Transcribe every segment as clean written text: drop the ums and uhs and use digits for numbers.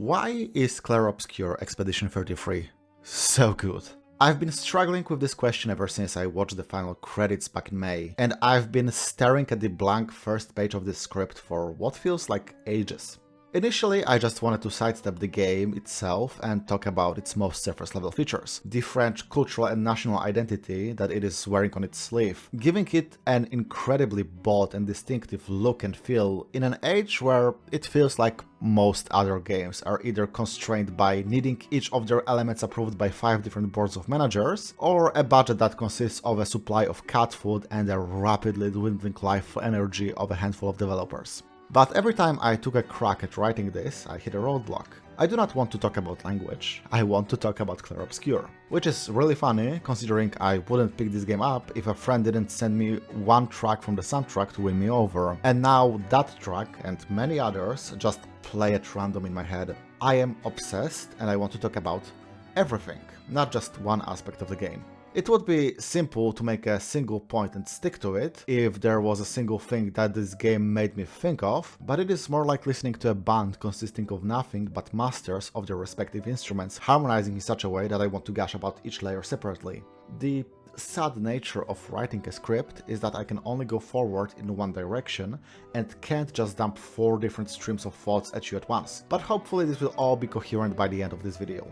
Why is Clair Obscur Expedition 33 so good? I've been struggling with this question ever since I watched the final credits back in May, and I've been staring at the blank first page of this script for what feels like ages. Initially, I just wanted to sidestep the game itself and talk about its most surface level features, the French cultural and national identity that it is wearing on its sleeve, giving it an incredibly bold and distinctive look and feel in an age where it feels like most other games are either constrained by needing each of their elements approved by 5 different boards of managers, or a budget that consists of a supply of cat food and a rapidly dwindling life energy of a handful of developers. But every time I took a crack at writing this, I hit a roadblock. I do not want to talk about language, I want to talk about Clair Obscur. Which is really funny, considering I wouldn't pick this game up if a friend didn't send me one track from the soundtrack to win me over. And now that track, and many others, just play at random in my head. I am obsessed and I want to talk about everything, not just one aspect of the game. It would be simple to make a single point and stick to it if there was a single thing that this game made me think of, but it is more like listening to a band consisting of nothing but masters of their respective instruments harmonizing in such a way that I want to gush about each layer separately. The sad nature of writing a script is that I can only go forward in one direction and can't just dump 4 different streams of thoughts at you at once, but hopefully this will all be coherent by the end of this video.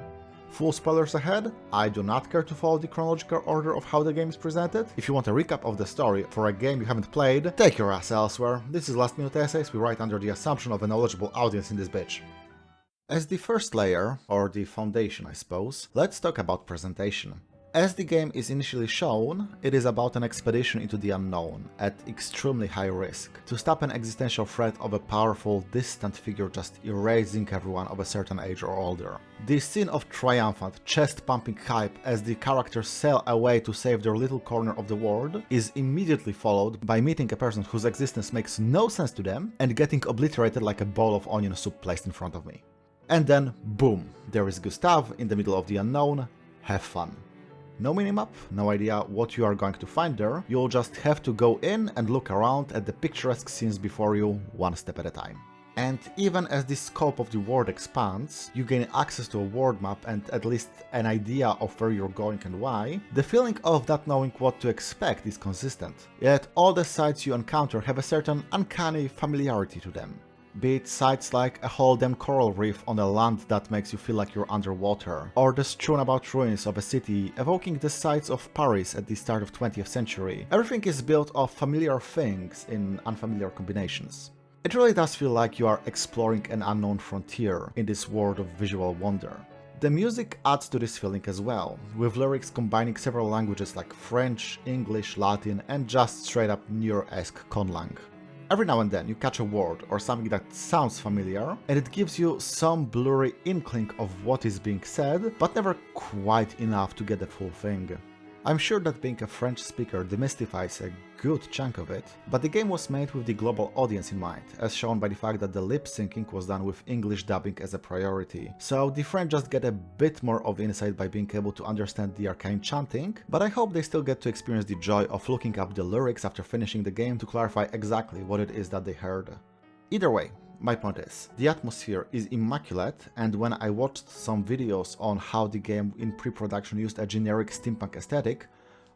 Full spoilers ahead, I do not care to follow the chronological order of how the game is presented. If you want a recap of the story for a game you haven't played, take your ass elsewhere. This is last minute essays we write under the assumption of a knowledgeable audience in this bitch. As the first layer, or the foundation I suppose, let's talk about presentation. As the game is initially shown, it is about an expedition into the unknown, at extremely high risk, to stop an existential threat of a powerful, distant figure just erasing everyone of a certain age or older. The scene of triumphant, chest-pumping hype as the characters sail away to save their little corner of the world is immediately followed by meeting a person whose existence makes no sense to them and getting obliterated like a bowl of onion soup placed in front of me. And then, boom, there is Gustave in the middle of the unknown. Have fun. No minimap, no idea what you are going to find there, you'll just have to go in and look around at the picturesque scenes before you, one step at a time. And even as the scope of the world expands, you gain access to a world map and at least an idea of where you're going and why, the feeling of not knowing what to expect is consistent. Yet all the sites you encounter have a certain uncanny familiarity to them. Be it sites like a whole damn coral reef on a land that makes you feel like you're underwater, or the strewn about ruins of a city evoking the sights of Paris at the start of 20th century. Everything is built of familiar things in unfamiliar combinations. It really does feel like you are exploring an unknown frontier in this world of visual wonder. The music adds to this feeling as well, with lyrics combining several languages like French, English, Latin, and just straight up Near-esque conlang. Every now and then you catch a word or something that sounds familiar, and it gives you some blurry inkling of what is being said, but never quite enough to get the full thing. I'm sure that being a French speaker demystifies a good chunk of it, but the game was made with the global audience in mind, as shown by the fact that the lip syncing was done with English dubbing as a priority. So the French just get a bit more of insight by being able to understand the arcane chanting, but I hope they still get to experience the joy of looking up the lyrics after finishing the game to clarify exactly what it is that they heard. Either way, my point is, the atmosphere is immaculate, and when I watched some videos on how the game in pre-production used a generic steampunk aesthetic,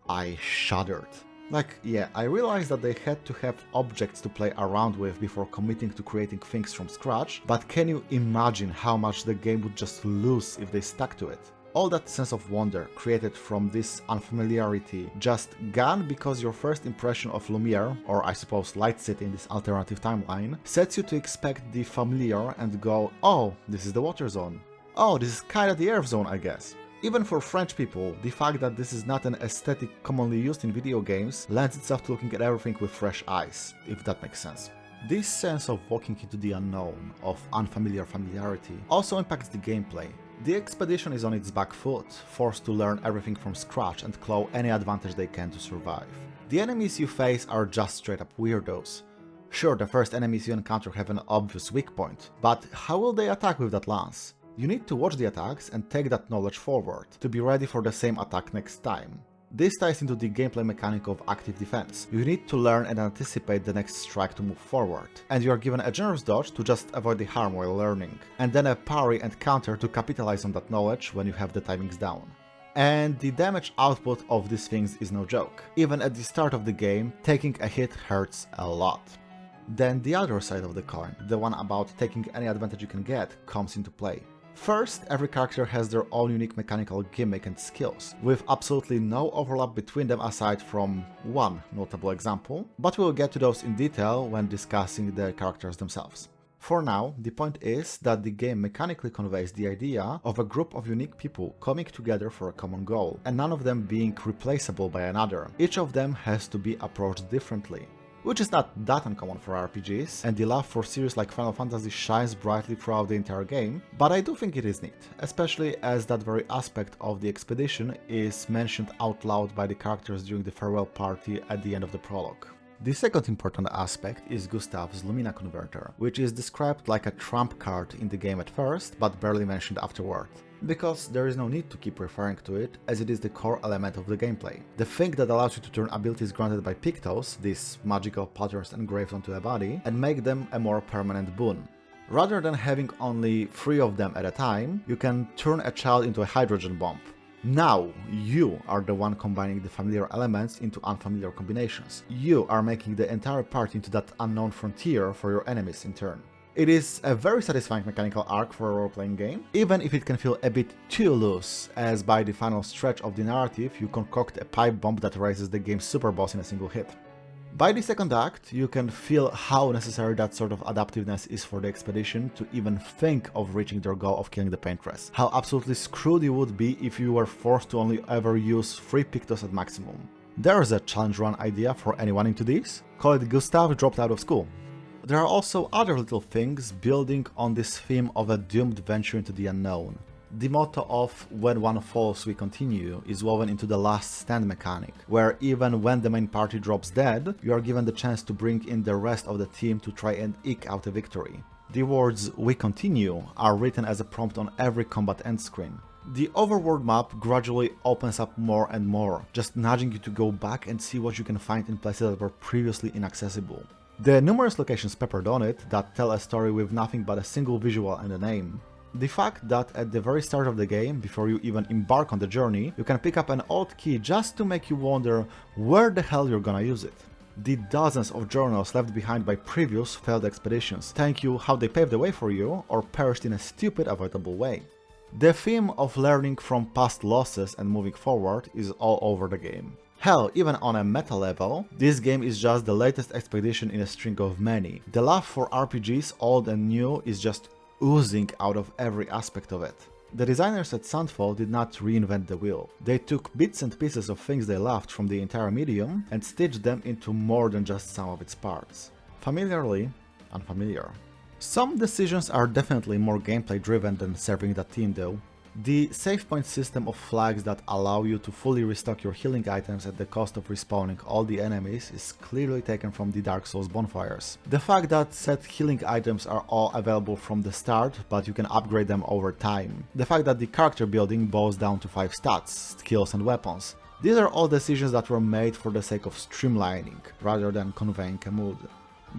I shuddered. Like, yeah, I realized that they had to have objects to play around with before committing to creating things from scratch, but can you imagine how much the game would just lose if they stuck to it? All that sense of wonder created from this unfamiliarity just gone because your first impression of Lumiere, or I suppose Light City in this alternative timeline, sets you to expect the familiar and go, oh, this is the water zone. Oh, this is kinda the earth zone, I guess. Even for French people, the fact that this is not an aesthetic commonly used in video games lends itself to looking at everything with fresh eyes, if that makes sense. This sense of walking into the unknown, of unfamiliar familiarity, also impacts the gameplay. The expedition is on its back foot, forced to learn everything from scratch and claw any advantage they can to survive. The enemies you face are just straight up weirdos. Sure, the first enemies you encounter have an obvious weak point, but how will they attack with that lance? You need to watch the attacks and take that knowledge forward, to be ready for the same attack next time. This ties into the gameplay mechanic of active defense. You need to learn and anticipate the next strike to move forward, and you are given a generous dodge to just avoid the harm while learning, and then a parry and counter to capitalize on that knowledge when you have the timings down. And the damage output of these things is no joke. Even at the start of the game, taking a hit hurts a lot. Then the other side of the coin, the one about taking any advantage you can get, comes into play. First, every character has their own unique mechanical gimmick and skills, with absolutely no overlap between them aside from one notable example, but we'll get to those in detail when discussing the characters themselves. For now, the point is that the game mechanically conveys the idea of a group of unique people coming together for a common goal, and none of them being replaceable by another. Each of them has to be approached differently. Which is not that uncommon for RPGs, and the love for series like Final Fantasy shines brightly throughout the entire game, but I do think it is neat, especially as that very aspect of the expedition is mentioned out loud by the characters during the farewell party at the end of the prologue. The second important aspect is Gustave's Lumina converter, which is described like a trump card in the game at first, but barely mentioned afterward. Because there is no need to keep referring to it, as it is the core element of the gameplay. The thing that allows you to turn abilities granted by Pictos, these magical patterns engraved onto a body, and make them a more permanent boon. Rather than having only 3 of them at a time, you can turn a child into a hydrogen bomb. Now, you are the one combining the familiar elements into unfamiliar combinations. You are making the entire party into that unknown frontier for your enemies in turn. It is a very satisfying mechanical arc for a role-playing game, even if it can feel a bit too loose, as by the final stretch of the narrative you concoct a pipe bomb that raises the game's super boss in a single hit. By the second act, you can feel how necessary that sort of adaptiveness is for the expedition to even think of reaching their goal of killing the Paintress. How absolutely screwed you would be if you were forced to only ever use 3 Pictos at maximum. There's a challenge run idea for anyone into this. Call it Gustave dropped out of school. There are also other little things building on this theme of a doomed venture into the unknown. The motto of "when one falls we continue" is woven into the last stand mechanic, where even when the main party drops dead, you are given the chance to bring in the rest of the team to try and eke out a victory. The words "we continue" are written as a prompt on every combat end screen. The overworld map gradually opens up more and more, just nudging you to go back and see what you can find in places that were previously inaccessible. The numerous locations peppered on it that tell a story with nothing but a single visual and a name. The fact that at the very start of the game, before you even embark on the journey, you can pick up an old key just to make you wonder where the hell you're gonna use it. The dozens of journals left behind by previous failed expeditions, telling you how they paved the way for you or perished in a stupid avoidable way. The theme of learning from past losses and moving forward is all over the game. Hell, even on a meta level, this game is just the latest expedition in a string of many. The love for RPGs, old and new, is just oozing out of every aspect of it. The designers at Sandfall did not reinvent the wheel. They took bits and pieces of things they loved from the entire medium and stitched them into more than just some of its parts. Familiarly unfamiliar. Some decisions are definitely more gameplay driven than serving that theme though. The save point system of flags that allow you to fully restock your healing items at the cost of respawning all the enemies is clearly taken from the Dark Souls bonfires. The fact that set healing items are all available from the start, but you can upgrade them over time. The fact that the character building boils down to 5 stats, skills and weapons. These are all decisions that were made for the sake of streamlining, rather than conveying a mood.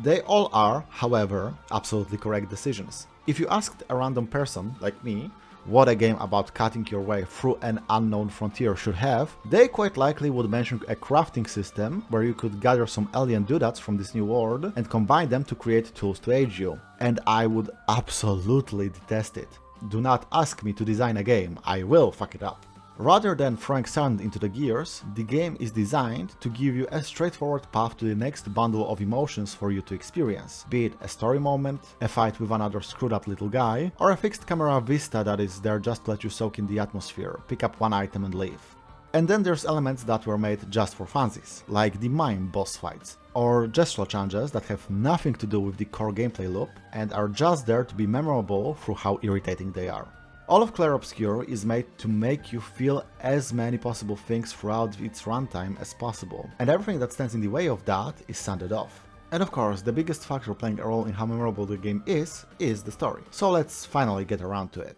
They all are, however, absolutely correct decisions. If you asked a random person, like me, what a game about cutting your way through an unknown frontier should have, they quite likely would mention a crafting system where you could gather some alien doodads from this new world and combine them to create tools to aid you. And I would absolutely detest it. Do not ask me to design a game, I will fuck it up. Rather than throwing sand into the gears, the game is designed to give you a straightforward path to the next bundle of emotions for you to experience, be it a story moment, a fight with another screwed up little guy, or a fixed camera vista that is there just to let you soak in the atmosphere, pick up one item and leave. And then there's elements that were made just for funsies, like the mime boss fights, or Gestral challenges that have nothing to do with the core gameplay loop and are just there to be memorable through how irritating they are. All of Clair Obscur is made to make you feel as many possible things throughout its runtime as possible, and everything that stands in the way of that is sanded off. And of course, the biggest factor playing a role in how memorable the game is the story. So let's finally get around to it.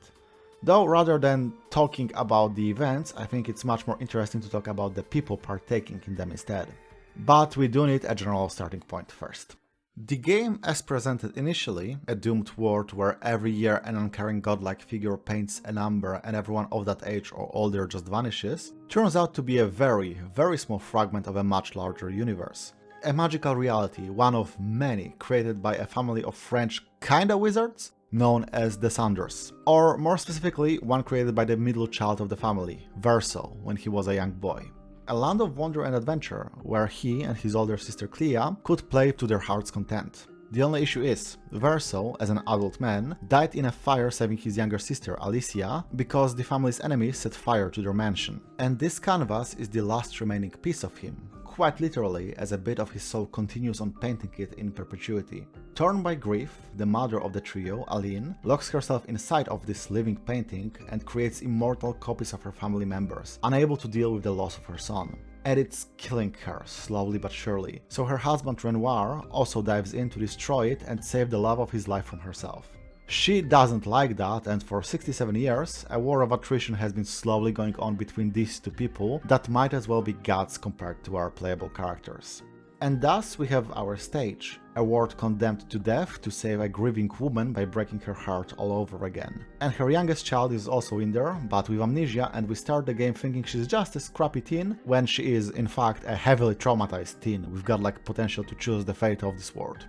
Though rather than talking about the events, I think it's much more interesting to talk about the people partaking in them instead. But we do need a general starting point first. The game, as presented initially, a doomed world where every year an uncaring godlike figure paints a number and everyone of that age or older just vanishes, turns out to be a very, very small fragment of a much larger universe. A magical reality, one of many, created by a family of French kinda wizards, known as the Sanders. Or more specifically, one created by the middle child of the family, Verso, when he was a young boy. A land of wonder and adventure, where he and his older sister Clea could play to their heart's content. The only issue is, Verso, as an adult man, died in a fire saving his younger sister Alicia because the family's enemies set fire to their mansion. And this canvas is the last remaining piece of him, quite literally, as a bit of his soul continues on painting it in perpetuity. Torn by grief, the mother of the trio, Aline, locks herself inside of this living painting and creates immortal copies of her family members, unable to deal with the loss of her son. And it's killing her, slowly but surely, so her husband Renoir also dives in to destroy it and save the love of his life from herself. She doesn't like that, and for 67 years, a war of attrition has been slowly going on between these two people that might as well be gods compared to our playable characters. And thus we have our stage, a world condemned to death to save a grieving woman by breaking her heart all over again. And her youngest child is also in there, but with amnesia, and we start the game thinking she's just a scrappy teen, when she is in fact a heavily traumatized teen with godlike potential to choose the fate of this world.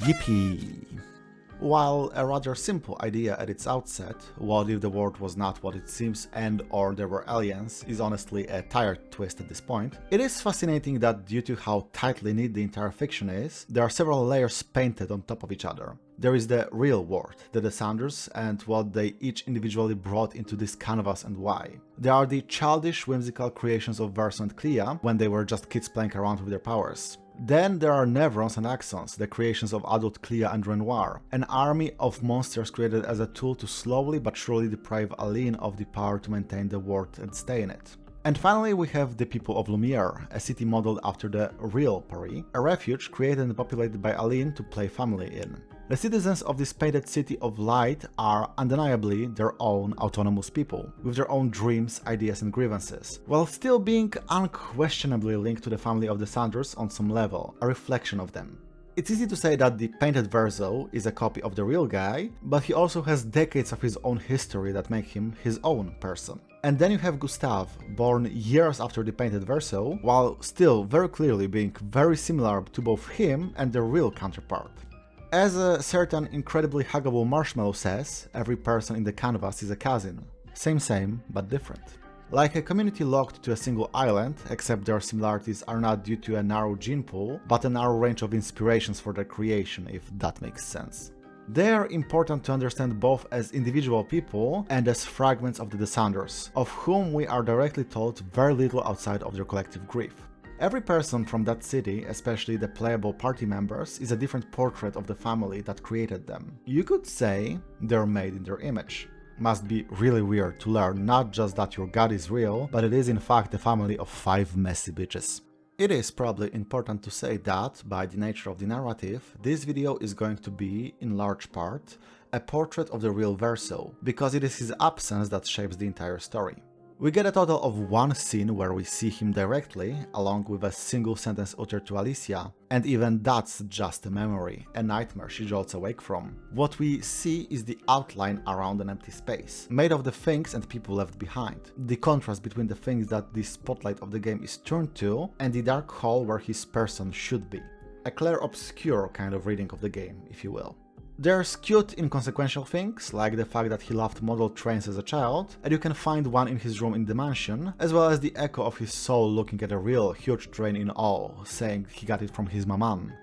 Yippee! While a rather simple idea at its outset, what if the world was not what it seems and or there were aliens, is honestly a tired twist at this point, it is fascinating that due to how tightly knit the entire fiction is, there are several layers painted on top of each other. There is the real world, the Descenders, and what they each individually brought into this canvas and why. There are the childish, whimsical creations of Verso and Clea, when they were just kids playing around with their powers. Then there are Nevrons and Axons, the creations of adult Clea and Renoir, an army of monsters created as a tool to slowly but surely deprive Aline of the power to maintain the world and stay in it. And finally we have the people of Lumiere, a city modeled after the real Paris, a refuge created and populated by Aline to play family in. The citizens of this painted city of light are undeniably their own autonomous people, with their own dreams, ideas and grievances, while still being unquestionably linked to the family of the Sanders on some level, a reflection of them. It's easy to say that the painted Verso is a copy of the real guy, but he also has decades of his own history that make him his own person. And then you have Gustave, born years after the painted Verso, while still very clearly being very similar to both him and their real counterpart. As a certain incredibly huggable marshmallow says, every person in the canvas is a cousin. Same, but different. Like a community locked to a single island, except their similarities are not due to a narrow gene pool, but a narrow range of inspirations for their creation, if that makes sense. They are important to understand both as individual people and as fragments of the Descenders, of whom we are directly told very little outside of their collective grief. Every person from that city, especially the playable party members, is a different portrait of the family that created them. You could say they're made in their image. Must be really weird to learn not just that your god is real, but it is in fact the family of 5 messy bitches. It is probably important to say that, by the nature of the narrative, this video is going to be, in large part, a portrait of the real Verso, because it is his absence that shapes the entire story. We get a total of one scene where we see him directly, along with a single sentence uttered to Alicia, and even that's just a memory, a nightmare she jolts awake from. What we see is the outline around an empty space, made of the things and people left behind, the contrast between the things that the spotlight of the game is turned to, and the dark hole where his person should be. A Clair Obscur kind of reading of the game, if you will. There's cute inconsequential things, like the fact that he loved model trains as a child, and you can find one in his room in the mansion, as well as the echo of his soul looking at a real huge train in awe, saying he got it from his maman.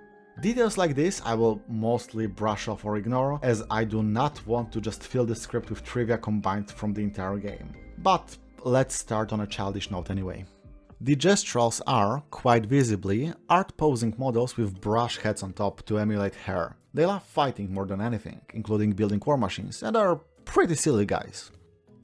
Details like this I will mostly brush off or ignore, as I do not want to just fill the script with trivia combined from the entire game. But let's start on a childish note anyway. The Gestrals are, quite visibly, art-posing models with brush heads on top to emulate hair. They love fighting more than anything, including building war machines, and are pretty silly guys.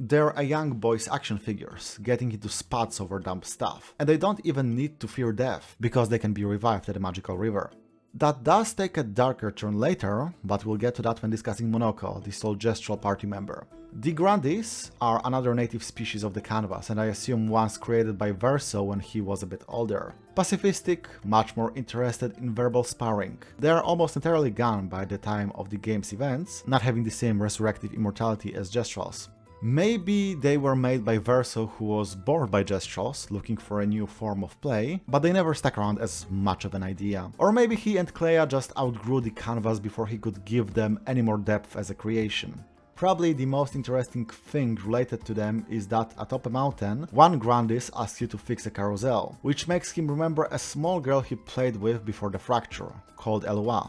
They're a young boy's action figures, getting into spats over dumb stuff, and they don't even need to fear death, because they can be revived at a magical river. That does take a darker turn later, but we'll get to that when discussing Monoco, the sole Gestral party member. The Grandis are another native species of the canvas, and I assume once created by Verso when he was a bit older. Pacifistic, much more interested in verbal sparring. They are almost entirely gone by the time of the game's events, not having the same resurrective immortality as Gestrals. Maybe they were made by Verso, who was bored by Gestrals, looking for a new form of play, but they never stuck around as much of an idea. Or maybe he and Clea just outgrew the canvas before he could give them any more depth as a creation. Probably the most interesting thing related to them is that atop a mountain, one Grandis asks you to fix a carousel, which makes him remember a small girl he played with before the fracture, called Eloi.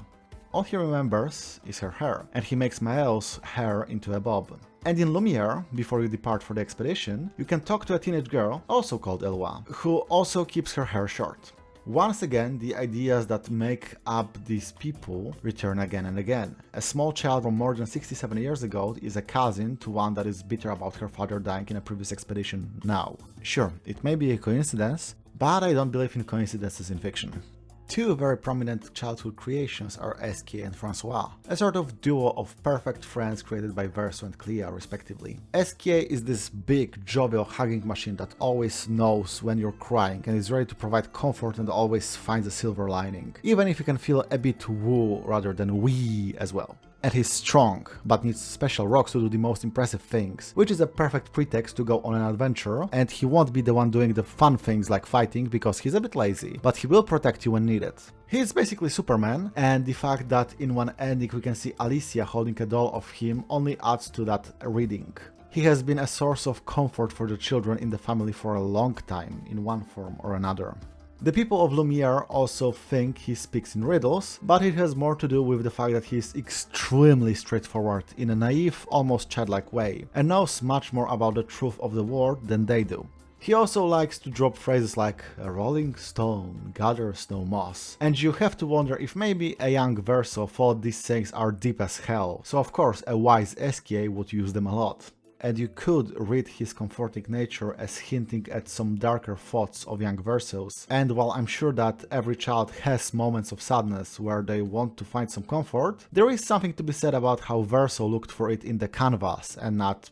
All he remembers is her hair, and he makes Maelle's hair into a bob. And in Lumiere, before you depart for the expedition, you can talk to a teenage girl, also called Eloi, who also keeps her hair short. Once again, the ideas that make up these people return again and again. A small child from more than 67 years ago is a cousin to one that is bitter about her father dying in a previous expedition now. Sure, it may be a coincidence, but I don't believe in coincidences in fiction. Two very prominent childhood creations are Esquie and Francois, a sort of duo of perfect friends created by Verso and Clea respectively. Esquie is this big, jovial hugging machine that always knows when you're crying and is ready to provide comfort and always finds a silver lining, even if you can feel a bit woo rather than wee as well. And he's strong, but needs special rocks to do the most impressive things, which is a perfect pretext to go on an adventure, and he won't be the one doing the fun things like fighting because he's a bit lazy, but he will protect you when needed. He's basically Superman, and the fact that in one ending we can see Alicia holding a doll of him only adds to that reading. He has been a source of comfort for the children in the family for a long time, in one form or another. The people of Lumiere also think he speaks in riddles, but it has more to do with the fact that he is extremely straightforward in a naive, almost childlike way, and knows much more about the truth of the world than they do. He also likes to drop phrases like "a rolling stone gathers no moss," and you have to wonder if maybe a young Verso thought these sayings are deep as hell, so of course a wise Esquie would use them a lot. And you could read his comforting nature as hinting at some darker thoughts of young Versos. And while I'm sure that every child has moments of sadness where they want to find some comfort, there is something to be said about how Verso looked for it in the canvas and not,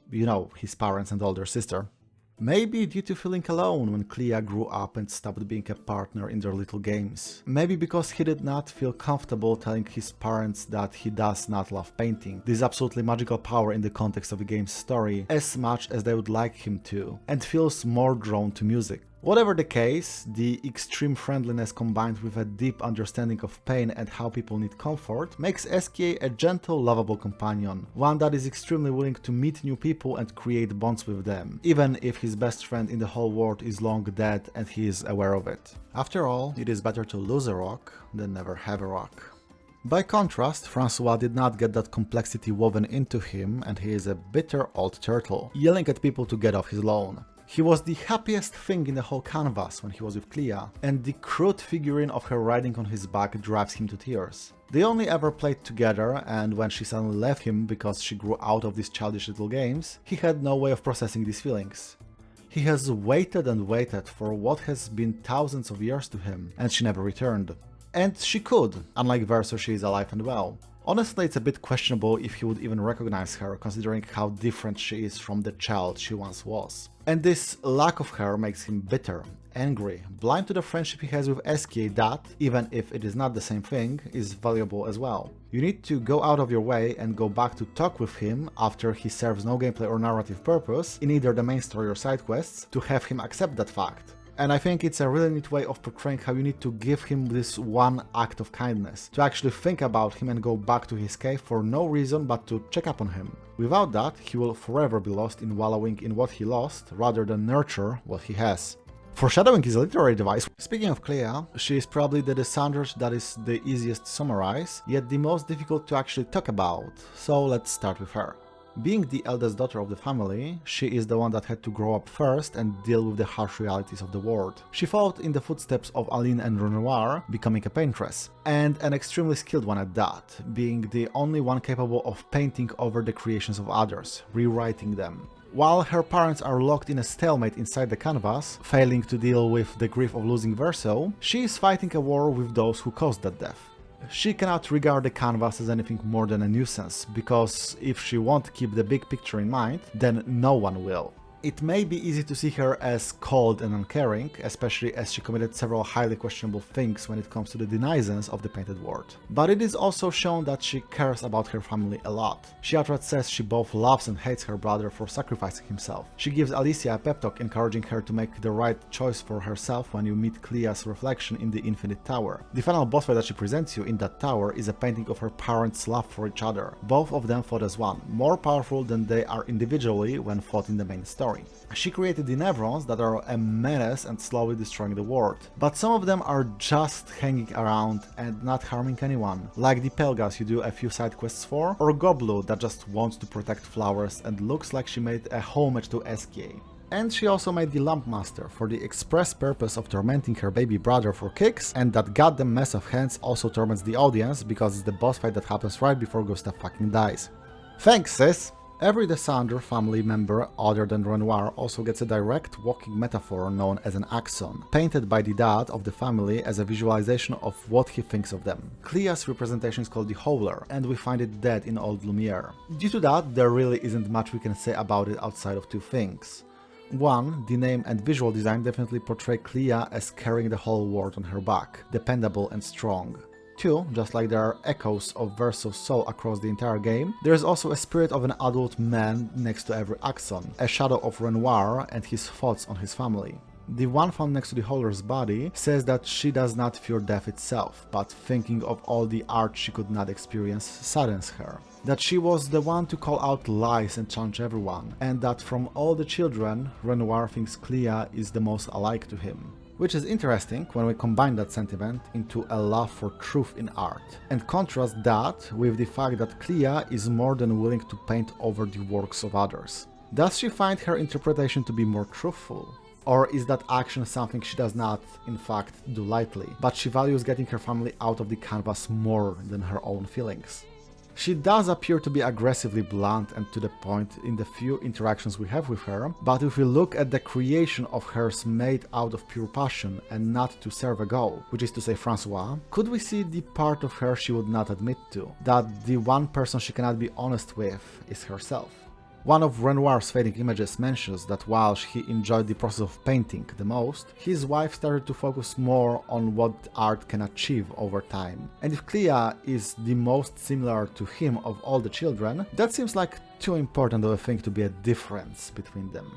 his parents and older sister. Maybe due to feeling alone when Clea grew up and stopped being a partner in their little games. Maybe because he did not feel comfortable telling his parents that he does not love painting, this absolutely magical power in the context of the game's story, as much as they would like him to, and feels more drawn to music. Whatever the case, the extreme friendliness combined with a deep understanding of pain and how people need comfort makes Esquie a gentle, lovable companion, one that is extremely willing to meet new people and create bonds with them, even if his best friend in the whole world is long dead and he is aware of it. After all, it is better to lose a rock than never have a rock. By contrast, Francois did not get that complexity woven into him, and he is a bitter old turtle, yelling at people to get off his lawn. He was the happiest thing in the whole canvas when he was with Clea, and the crude figurine of her riding on his back drives him to tears. They only ever played together, and when she suddenly left him because she grew out of these childish little games, he had no way of processing these feelings. He has waited and waited for what has been thousands of years to him, and she never returned. And she could, unlike Verso, she is alive and well. Honestly, it's a bit questionable if he would even recognize her, considering how different she is from the child she once was. And this lack of her makes him bitter, angry, blind to the friendship he has with Esquie that, even if it is not the same thing, is valuable as well. You need to go out of your way and go back to talk with him after he serves no gameplay or narrative purpose in either the main story or side quests to have him accept that fact. And I think it's a really neat way of portraying how you need to give him this one act of kindness, to actually think about him and go back to his cave for no reason but to check up on him. Without that, he will forever be lost in wallowing in what he lost, rather than nurture what he has. Foreshadowing is a literary device. Speaking of Clea, she is probably the descendant that is the easiest to summarize, yet the most difficult to actually talk about, so let's start with her. Being the eldest daughter of the family, she is the one that had to grow up first and deal with the harsh realities of the world. She followed in the footsteps of Aline and Renoir, becoming a paintress, and an extremely skilled one at that, being the only one capable of painting over the creations of others, rewriting them. While her parents are locked in a stalemate inside the canvas, failing to deal with the grief of losing Verso, she is fighting a war with those who caused that death. She cannot regard the canvas as anything more than a nuisance, because if she won't keep the big picture in mind, then no one will. It may be easy to see her as cold and uncaring, especially as she committed several highly questionable things when it comes to the denizens of the painted world. But it is also shown that she cares about her family a lot. She outright says she both loves and hates her brother for sacrificing himself. She gives Alicia a pep talk encouraging her to make the right choice for herself when you meet Clea's reflection in the Infinite Tower. The final boss fight that she presents you in that tower is a painting of her parents' love for each other. Both of them fought as one, more powerful than they are individually when fought in the main story. She created the Nevrons that are a menace and slowly destroying the world, but some of them are just hanging around and not harming anyone, like the Pelgas you do a few side quests for, or Goblu that just wants to protect flowers and looks like she made a homage to Esquie. And she also made the Lamp Master for the express purpose of tormenting her baby brother for kicks, and that goddamn mess of hands also torments the audience because it's the boss fight that happens right before Gustave fucking dies. Thanks, sis! Every Descendre family member other than Renoir also gets a direct walking metaphor known as an axon, painted by the dad of the family as a visualization of what he thinks of them. Clea's representation is called the Howler, and we find it dead in old Lumiere. Due to that, there really isn't much we can say about it outside of two things. One, the name and visual design definitely portray Clea as carrying the whole world on her back, dependable and strong. 2, just like there are echoes of Verso's soul across the entire game, there is also a spirit of an adult man next to every axon, a shadow of Renoir and his thoughts on his family. The one found next to the Howler's body says that she does not fear death itself, but thinking of all the art she could not experience saddens her. That she was the one to call out lies and challenge everyone, and that from all the children, Renoir thinks Clea is the most alike to him. Which is interesting when we combine that sentiment into a love for truth in art, and contrast that with the fact that Clea is more than willing to paint over the works of others. Does she find her interpretation to be more truthful? Or is that action something she does not, in fact, do lightly, but she values getting her family out of the canvas more than her own feelings? She does appear to be aggressively blunt and to the point in the few interactions we have with her, but if we look at the creation of hers made out of pure passion and not to serve a goal, which is to say Francois, could we see the part of her she would not admit to, that the one person she cannot be honest with is herself? One of Renoir's fading images mentions that while he enjoyed the process of painting the most, his wife started to focus more on what art can achieve over time. And if Clea is the most similar to him of all the children, that seems like too important of a thing to be a difference between them.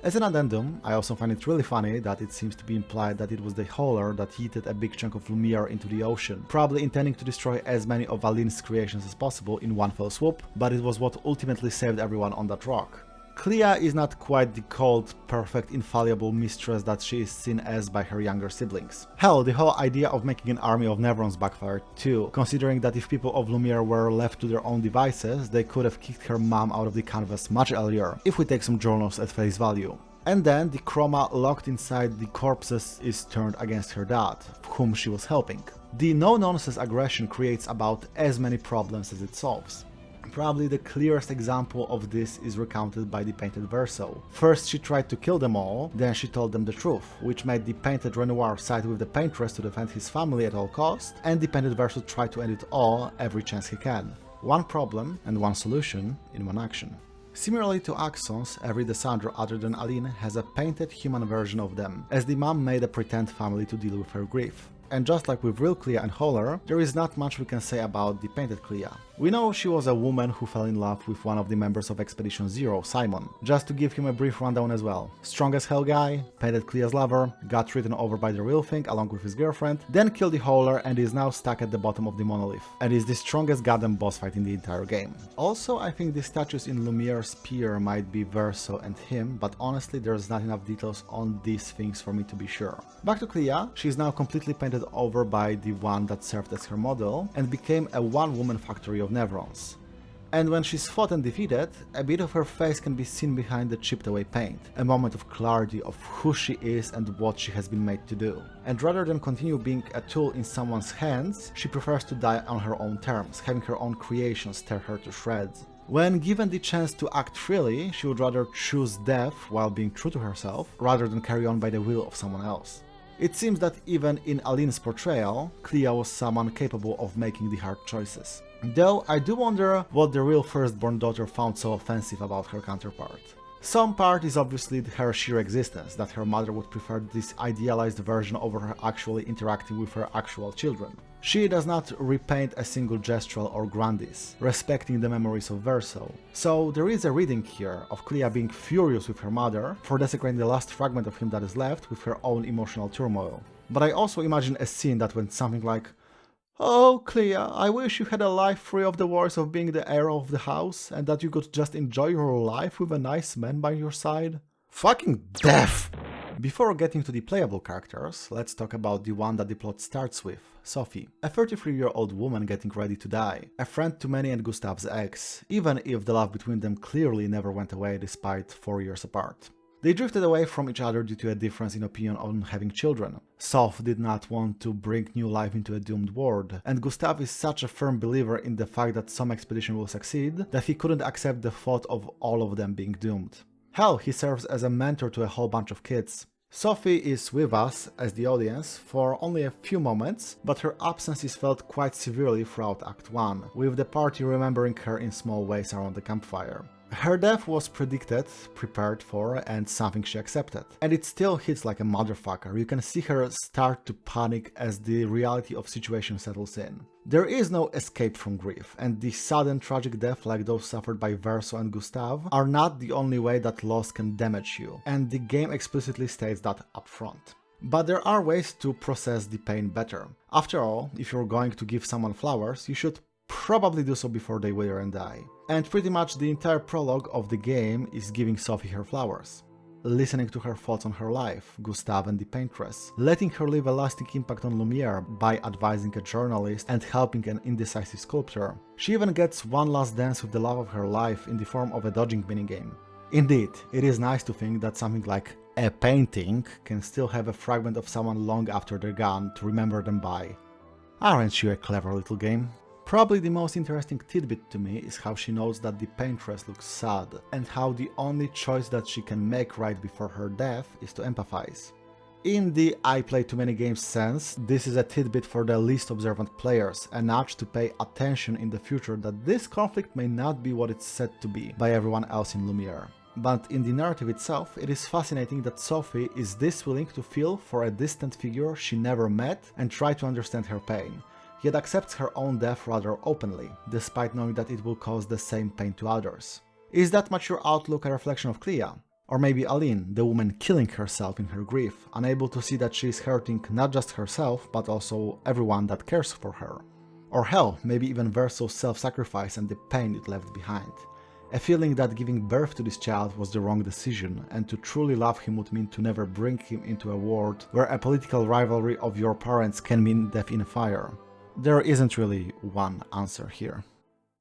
As an addendum, I also find it really funny that it seems to be implied that it was the Howler that yeeted a big chunk of Lumiere into the ocean, probably intending to destroy as many of Aline's creations as possible in one fell swoop, but it was what ultimately saved everyone on that rock. Clea is not quite the cold, perfect, infallible mistress that she is seen as by her younger siblings. Hell, the whole idea of making an army of Nevrons backfired too, considering that if people of Lumiere were left to their own devices, they could have kicked her mom out of the canvas much earlier, if we take some journals at face value. And then the chroma locked inside the corpses is turned against her dad, whom she was helping. The no-nonsense aggression creates about as many problems as it solves. Probably the clearest example of this is recounted by the painted Verso. First she tried to kill them all, then she told them the truth, which made the painted Renoir side with the paintress to defend his family at all costs, and the painted Verso tried to end it all every chance he can. One problem and one solution in one action. Similarly to Axons, every Descendre other than Aline has a painted human version of them, as the mom made a pretend family to deal with her grief. And just like with real Clea and Howler, there is not much we can say about the painted Clea. We know she was a woman who fell in love with one of the members of Expedition Zero, Simon. Just to give him a brief rundown as well. Strong as hell guy, painted Clea's lover, got ridden over by the real thing along with his girlfriend, then killed the Howler and is now stuck at the bottom of the monolith, and is the strongest goddamn boss fight in the entire game. Also, I think the statues in Lumiere's pier might be Verso and him, but honestly there's not enough details on these things for me to be sure. Back to Clea, she is now completely painted over by the one that served as her model, and became a one-woman factory of Nevrons. And when she's fought and defeated, a bit of her face can be seen behind the chipped away paint, a moment of clarity of who she is and what she has been made to do. And rather than continue being a tool in someone's hands, she prefers to die on her own terms, having her own creations tear her to shreds. When given the chance to act freely, she would rather choose death while being true to herself, rather than carry on by the will of someone else. It seems that even in Aline's portrayal, Clea was someone capable of making the hard choices. Though I do wonder what the real firstborn daughter found so offensive about her counterpart. Some part is obviously her sheer existence, that her mother would prefer this idealized version over her actually interacting with her actual children. She does not repaint a single Gestral or Grandis, respecting the memories of Verso. So there is a reading here of Clea being furious with her mother for desecrating the last fragment of him that is left with her own emotional turmoil. But I also imagine a scene that went something like, "Oh, Clea, I wish you had a life free of the worries of being the heir of the house, and that you could just enjoy your life with a nice man by your side." Fucking death! Before getting to the playable characters, let's talk about the one that the plot starts with, Sophie. A 33-year-old woman getting ready to die, a friend to many and Gustave's ex, even if the love between them clearly never went away despite 4 years apart. They drifted away from each other due to a difference in opinion on having children. Soph did not want to bring new life into a doomed world, and Gustave is such a firm believer in the fact that some expedition will succeed that he couldn't accept the thought of all of them being doomed. Hell, he serves as a mentor to a whole bunch of kids. Sophie is with us, as the audience, for only a few moments, but her absence is felt quite severely throughout Act 1, with the party remembering her in small ways around the campfire. Her death was predicted, prepared for, and something she accepted. And it still hits like a motherfucker. You can see her start to panic as the reality of situation settles in. There is no escape from grief, and the sudden tragic death like those suffered by Verso and Gustave are not the only way that loss can damage you, and the game explicitly states that upfront. But there are ways to process the pain better. After all, if you're going to give someone flowers, you should probably do so before they wither and die. And pretty much the entire prologue of the game is giving Sophie her flowers. Listening to her thoughts on her life, Gustave and the paintress, letting her leave a lasting impact on Lumiere by advising a journalist and helping an indecisive sculptor. She even gets one last dance with the love of her life in the form of a dodging minigame. Indeed, it is nice to think that something like a painting can still have a fragment of someone long after they're gone to remember them by. Aren't you a clever little game? Probably the most interesting tidbit to me is how she knows that the paintress looks sad, and how the only choice that she can make right before her death is to empathize. In the I play too many games sense, this is a tidbit for the least observant players, a nudge to pay attention in the future that this conflict may not be what it's said to be by everyone else in Lumiere. But in the narrative itself, it is fascinating that Sophie is this willing to feel for a distant figure she never met and try to understand her pain, yet accepts her own death rather openly, despite knowing that it will cause the same pain to others. Is that mature outlook a reflection of Clea? Or maybe Aline, the woman killing herself in her grief, unable to see that she is hurting not just herself, but also everyone that cares for her? Or hell, maybe even Verso's self-sacrifice and the pain it left behind. A feeling that giving birth to this child was the wrong decision, and to truly love him would mean to never bring him into a world where a political rivalry of your parents can mean death in a fire. There isn't really one answer here.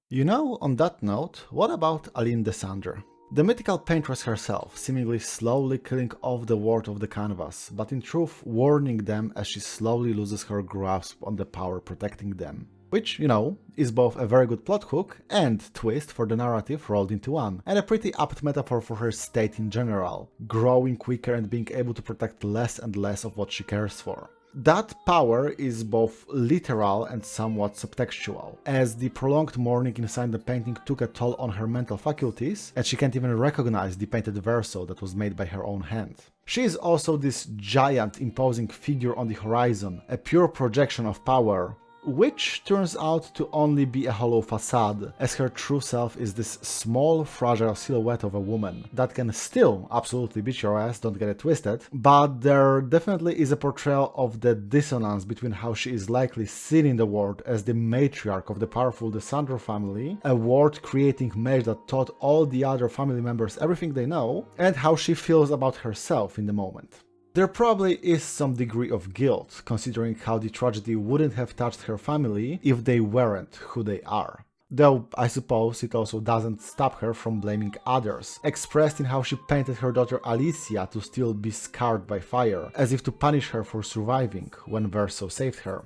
You know, on that note, what about Aline Desandre? The mythical paintress herself, seemingly slowly killing off the world of the canvas, but in truth warning them as she slowly loses her grasp on the power protecting them. Which, you know, is both a very good plot hook and twist for the narrative rolled into one, and a pretty apt metaphor for her state in general, growing quicker and being able to protect less and less of what she cares for. That power is both literal and somewhat subtextual, as the prolonged mourning inside the painting took a toll on her mental faculties, and she can't even recognize the painted Verso that was made by her own hand. She is also this giant, imposing figure on the horizon, a pure projection of power, which turns out to only be a hollow facade, as her true self is this small, fragile silhouette of a woman that can still absolutely beat your ass, don't get it twisted, but there definitely is a portrayal of the dissonance between how she is likely seen in the world as the matriarch of the powerful Desandre family, a world creating mage that taught all the other family members everything they know, and how she feels about herself in the moment. There probably is some degree of guilt, considering how the tragedy wouldn't have touched her family if they weren't who they are. Though I suppose it also doesn't stop her from blaming others, expressed in how she painted her daughter Alicia to still be scarred by fire, as if to punish her for surviving when Verso saved her.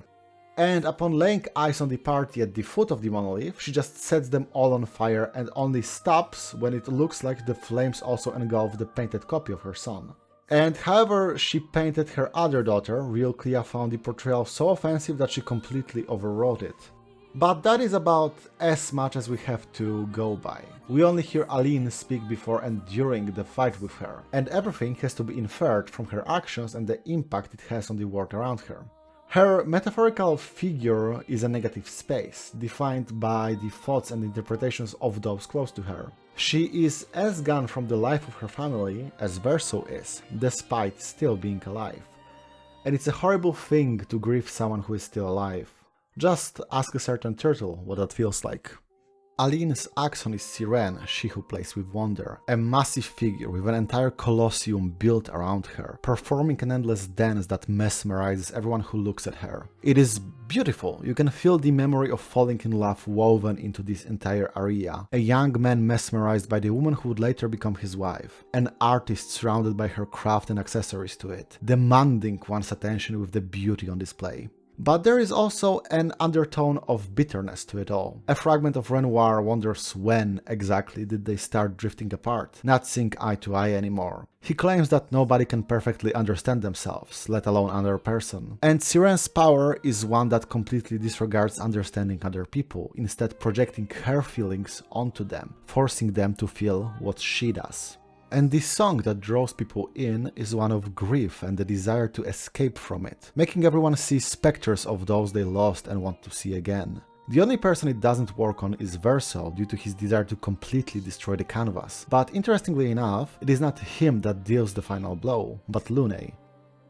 And upon laying eyes on the party at the foot of the monolith, she just sets them all on fire and only stops when it looks like the flames also engulf the painted copy of her son. And however she painted her other daughter, real Clea found the portrayal so offensive that she completely overwrote it. But that is about as much as we have to go by. We only hear Aline speak before and during the fight with her, and everything has to be inferred from her actions and the impact it has on the world around her. Her metaphorical figure is a negative space, defined by the thoughts and interpretations of those close to her. She is as gone from the life of her family as Verso is, despite still being alive. And it's a horrible thing to grieve someone who is still alive. Just ask a certain turtle what that feels like. Aline's axon is Sirene, she who plays with wonder, a massive figure with an entire colosseum built around her, performing an endless dance that mesmerizes everyone who looks at her. It is beautiful, you can feel the memory of falling in love woven into this entire area, a young man mesmerized by the woman who would later become his wife, an artist surrounded by her craft and accessories to it, demanding one's attention with the beauty on display. But there is also an undertone of bitterness to it all. A fragment of Renoir wonders when exactly did they start drifting apart, not seeing eye to eye anymore. He claims that nobody can perfectly understand themselves, let alone another person. And Sirene's power is one that completely disregards understanding other people, instead projecting her feelings onto them, forcing them to feel what she does. And the song that draws people in is one of grief and the desire to escape from it, making everyone see specters of those they lost and want to see again. The only person it doesn't work on is Verso due to his desire to completely destroy the canvas, but interestingly enough, it is not him that deals the final blow, but Lune.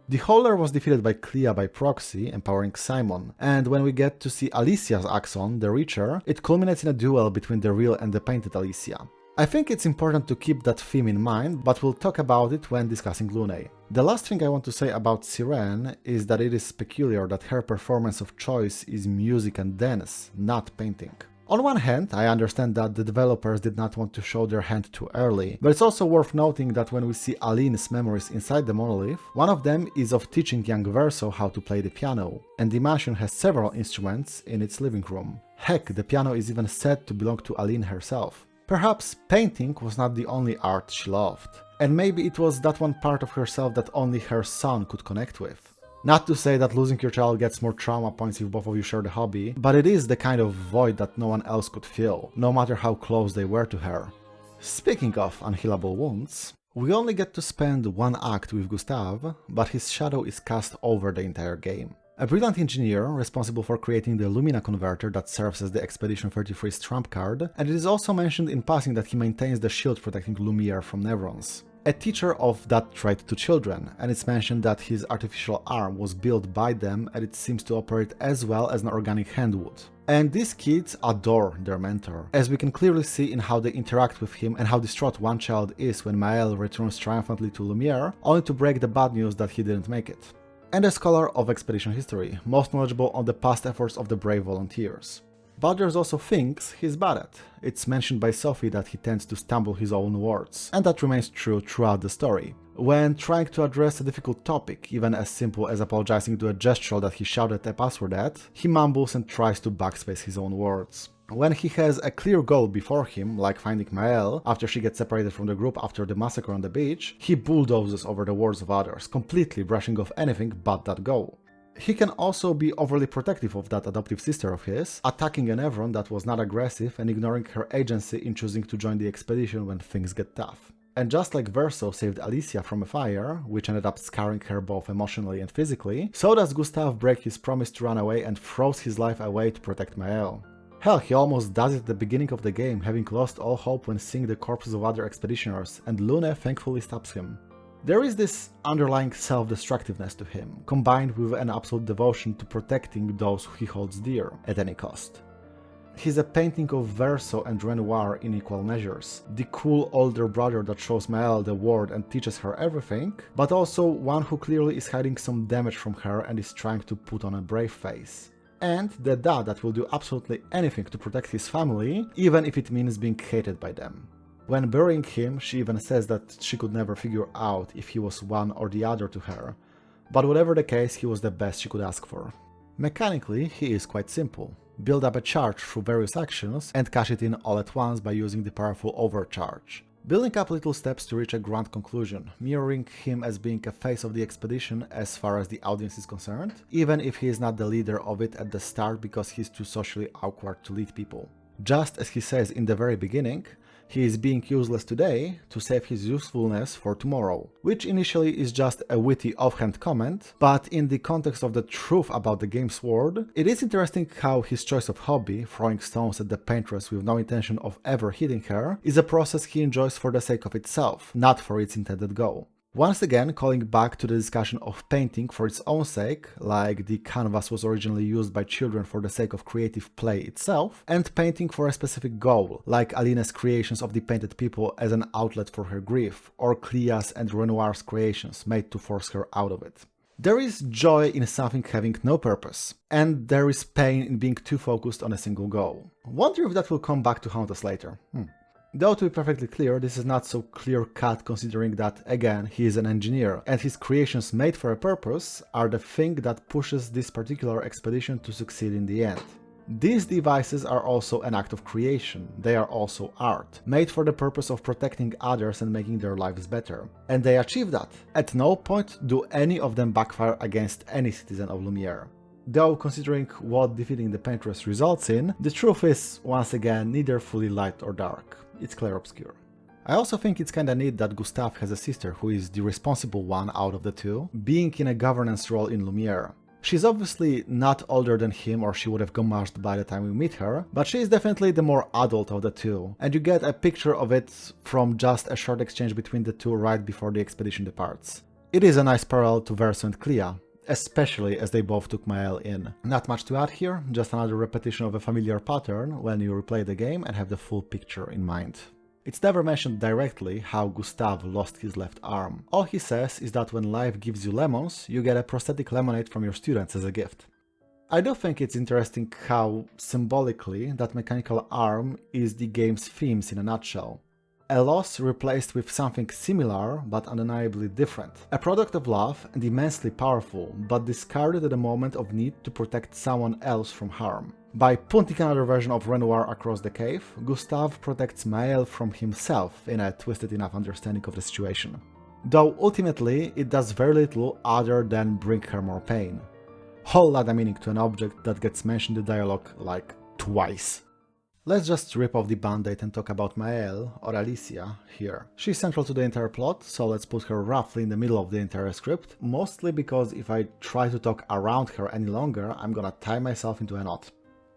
The Holder was defeated by Clea by proxy, empowering Simon, and when we get to see Alicia's axon, the Reacher, it culminates in a duel between the real and the painted Alicia. I think it's important to keep that theme in mind, but we'll talk about it when discussing Lune. The last thing I want to say about Sirene is that it is peculiar that her performance of choice is music and dance, not painting. On one hand, I understand that the developers did not want to show their hand too early, but it's also worth noting that when we see Aline's memories inside the monolith, one of them is of teaching young Verso how to play the piano, and the mansion has several instruments in its living room. Heck, the piano is even said to belong to Aline herself. Perhaps painting was not the only art she loved, and maybe it was that one part of herself that only her son could connect with. Not to say that losing your child gets more trauma points if both of you share the hobby, but it is the kind of void that no one else could fill, no matter how close they were to her. Speaking of unhealable wounds, we only get to spend one act with Gustave, but his shadow is cast over the entire game. A brilliant engineer responsible for creating the Lumina converter that serves as the Expedition 33's trump card, and it is also mentioned in passing that he maintains the shield protecting Lumiere from Nevrons. A teacher of that trait to children, and it's mentioned that his artificial arm was built by them and it seems to operate as well as an organic hand would. And these kids adore their mentor, as we can clearly see in how they interact with him and how distraught one child is when Maelle returns triumphantly to Lumiere, only to break the bad news that he didn't make it. And a scholar of expedition history, most knowledgeable on the past efforts of the brave volunteers. But there's also things he's bad at. It's mentioned by Sophie that he tends to stumble his own words, and that remains true throughout the story. When trying to address a difficult topic, even as simple as apologizing to a Gestral that he shouted a password at, he mumbles and tries to backspace his own words. When he has a clear goal before him, like finding Maelle after she gets separated from the group after the massacre on the beach, he bulldozes over the words of others, completely brushing off anything but that goal. He can also be overly protective of that adoptive sister of his, attacking an Evron that was not aggressive and ignoring her agency in choosing to join the expedition when things get tough. And just like Verso saved Alicia from a fire, which ended up scarring her both emotionally and physically, so does Gustave break his promise to run away and throws his life away to protect Maelle. Hell, he almost does it at the beginning of the game, having lost all hope when seeing the corpses of other expeditioners, and Lune thankfully stops him. There is this underlying self-destructiveness to him, combined with an absolute devotion to protecting those he holds dear, at any cost. He's a painting of Verso and Renoir in equal measures, the cool older brother that shows Maelle the world and teaches her everything, but also one who clearly is hiding some damage from her and is trying to put on a brave face. And the dad that will do absolutely anything to protect his family, even if it means being hated by them. When burying him, she even says that she could never figure out if he was one or the other to her, but whatever the case, he was the best she could ask for. Mechanically, he is quite simple. Build up a charge through various actions and cash it in all at once by using the powerful overcharge. building up little steps to reach a grand conclusion, mirroring him as being a face of the expedition as far as the audience is concerned, even if he is not the leader of it at the start because he's too socially awkward to lead people. Just as he says in the very beginning, he is being useless today to save his usefulness for tomorrow, which initially is just a witty offhand comment, but in the context of the truth about the game's world, it is interesting how his choice of hobby, throwing stones at the paintress with no intention of ever hitting her, is a process he enjoys for the sake of itself, not for its intended goal. Once again, calling back to the discussion of painting for its own sake, like the canvas was originally used by children for the sake of creative play itself, and painting for a specific goal, like Aline's creations of the painted people as an outlet for her grief, or Clea's and Renoir's creations made to force her out of it. There is joy in something having no purpose, and there is pain in being too focused on a single goal. Wonder if that will come back to haunt us later. Though to be perfectly clear, this is not so clear-cut considering that, again, he is an engineer, and his creations made for a purpose are the thing that pushes this particular expedition to succeed in the end. These devices are also an act of creation, they are also art, made for the purpose of protecting others and making their lives better. And they achieve that. At no point do any of them backfire against any citizen of Lumiere. Though, considering what defeating the paintress results in, the truth is, once again, neither fully light or dark. It's Clair Obscur. I also think it's kinda neat that Gustave has a sister who is the responsible one out of the two, being in a governance role in Lumiere. She's obviously not older than him or she would have gomashed by the time we meet her, but she is definitely the more adult of the two, and you get a picture of it from just a short exchange between the two right before the expedition departs. It is a nice parallel to Verso and Clea, especially as they both took Maelle in. Not much to add here, just another repetition of a familiar pattern when you replay the game and have the full picture in mind. It's never mentioned directly how Gustave lost his left arm. All he says is that when life gives you lemons, you get a prosthetic lemonade from your students as a gift. I do think it's interesting how, symbolically, that mechanical arm is the game's themes in a nutshell. A loss replaced with something similar but undeniably different. A product of love and immensely powerful, but discarded at a moment of need to protect someone else from harm. By punting another version of Renoir across the cave, Gustave protects Maelle from himself in a twisted enough understanding of the situation. Though ultimately it does very little other than bring her more pain. Whole lot of meaning to an object that gets mentioned in the dialogue like twice. Let's just rip off the band-aid and talk about Maelle, or Alicia, here. She's central to the entire plot, so let's put her roughly in the middle of the entire script, mostly because if I try to talk around her any longer, I'm gonna tie myself into a knot.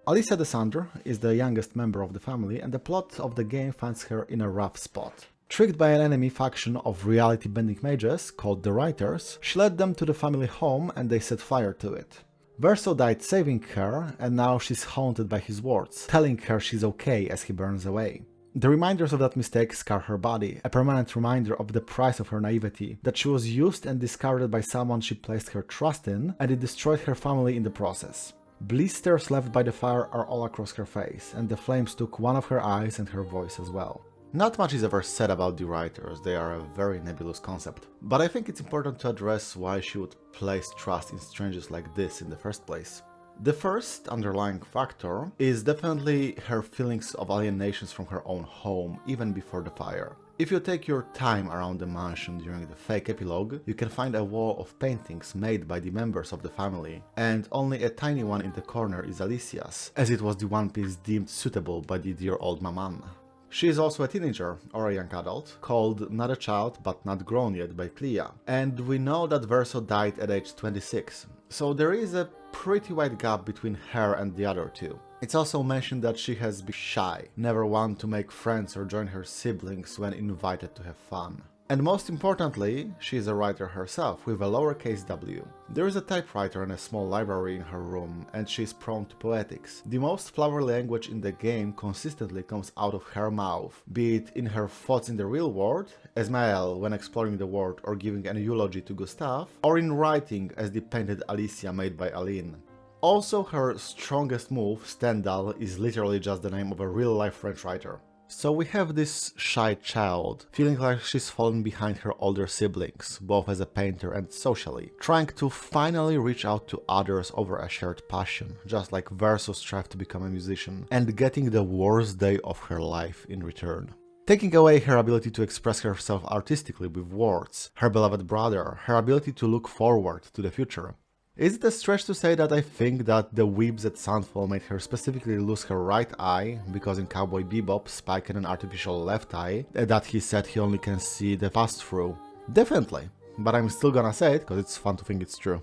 Alicia the Sunder is the youngest member of the family, and the plot of the game finds her in a rough spot. Tricked by an enemy faction of reality-bending mages, called the Writers, she led them to the family home and they set fire to it. Verso died saving her, and now she's haunted by his words, telling her she's okay as he burns away. The reminders of that mistake scar her body, a permanent reminder of the price of her naivety, that she was used and discarded by someone she placed her trust in, and it destroyed her family in the process. Blisters left by the fire are all across her face, and the flames took one of her eyes and her voice as well. Not much is ever said about the Writers, they are a very nebulous concept. But I think it's important to address why she would place trust in strangers like this in the first place. The first underlying factor is definitely her feelings of alienations from her own home, even before the fire. If you take your time around the mansion during the fake epilogue, you can find a wall of paintings made by the members of the family, and only a tiny one in the corner is Alicia's, as it was the one piece deemed suitable by the dear old maman. She is also a teenager, or a young adult, called Not a Child But Not Grown Yet by Clea, and we know that Verso died at age 26, so there is a pretty wide gap between her and the other two. It's also mentioned that she has been shy, never one to make friends or join her siblings when invited to have fun. And most importantly, she is a writer herself, with a lowercase w. There is a typewriter and a small library in her room, and she is prone to poetics. The most flowery language in the game consistently comes out of her mouth, be it in her thoughts in the real world, as Maelle when exploring the world or giving an eulogy to Gustave, or in writing as the painted Alicia made by Aline. Also, her strongest move, Stendhal, is literally just the name of a real-life French writer. So we have this shy child, feeling like she's fallen behind her older siblings, both as a painter and socially, trying to finally reach out to others over a shared passion, just like Verso strived to become a musician, and getting the worst day of her life in return. Taking away her ability to express herself artistically with words, her beloved brother, her ability to look forward to the future. Is it a stretch to say that I think that the weebs at Soundfall made her specifically lose her right eye, because in Cowboy Bebop, Spike had an artificial left eye that he said he only can see the past through? Definitely, but I'm still gonna say it because it's fun to think it's true.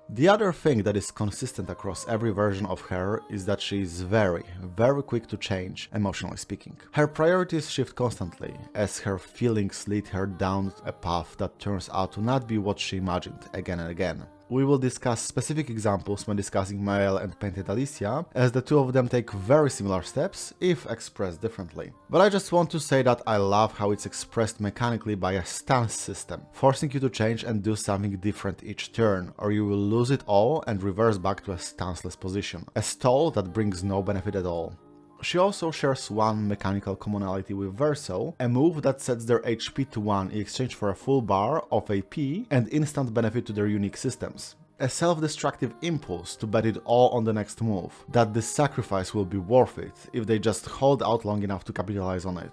The other thing that is consistent across every version of her is that she is very, very quick to change, emotionally speaking. Her priorities shift constantly, as her feelings lead her down a path that turns out to not be what she imagined again and again. We will discuss specific examples when discussing Maelle and Painted Alicia, as the two of them take very similar steps, if expressed differently. But I just want to say that I love how it's expressed mechanically by a stance system, forcing you to change and do something different each turn, or you will lose it all and reverse back to a stanceless position, a stall that brings no benefit at all. She also shares one mechanical commonality with Verso, a move that sets their HP to 1 in exchange for a full bar of AP and instant benefit to their unique systems. A self-destructive impulse to bet it all on the next move, that this sacrifice will be worth it if they just hold out long enough to capitalize on it.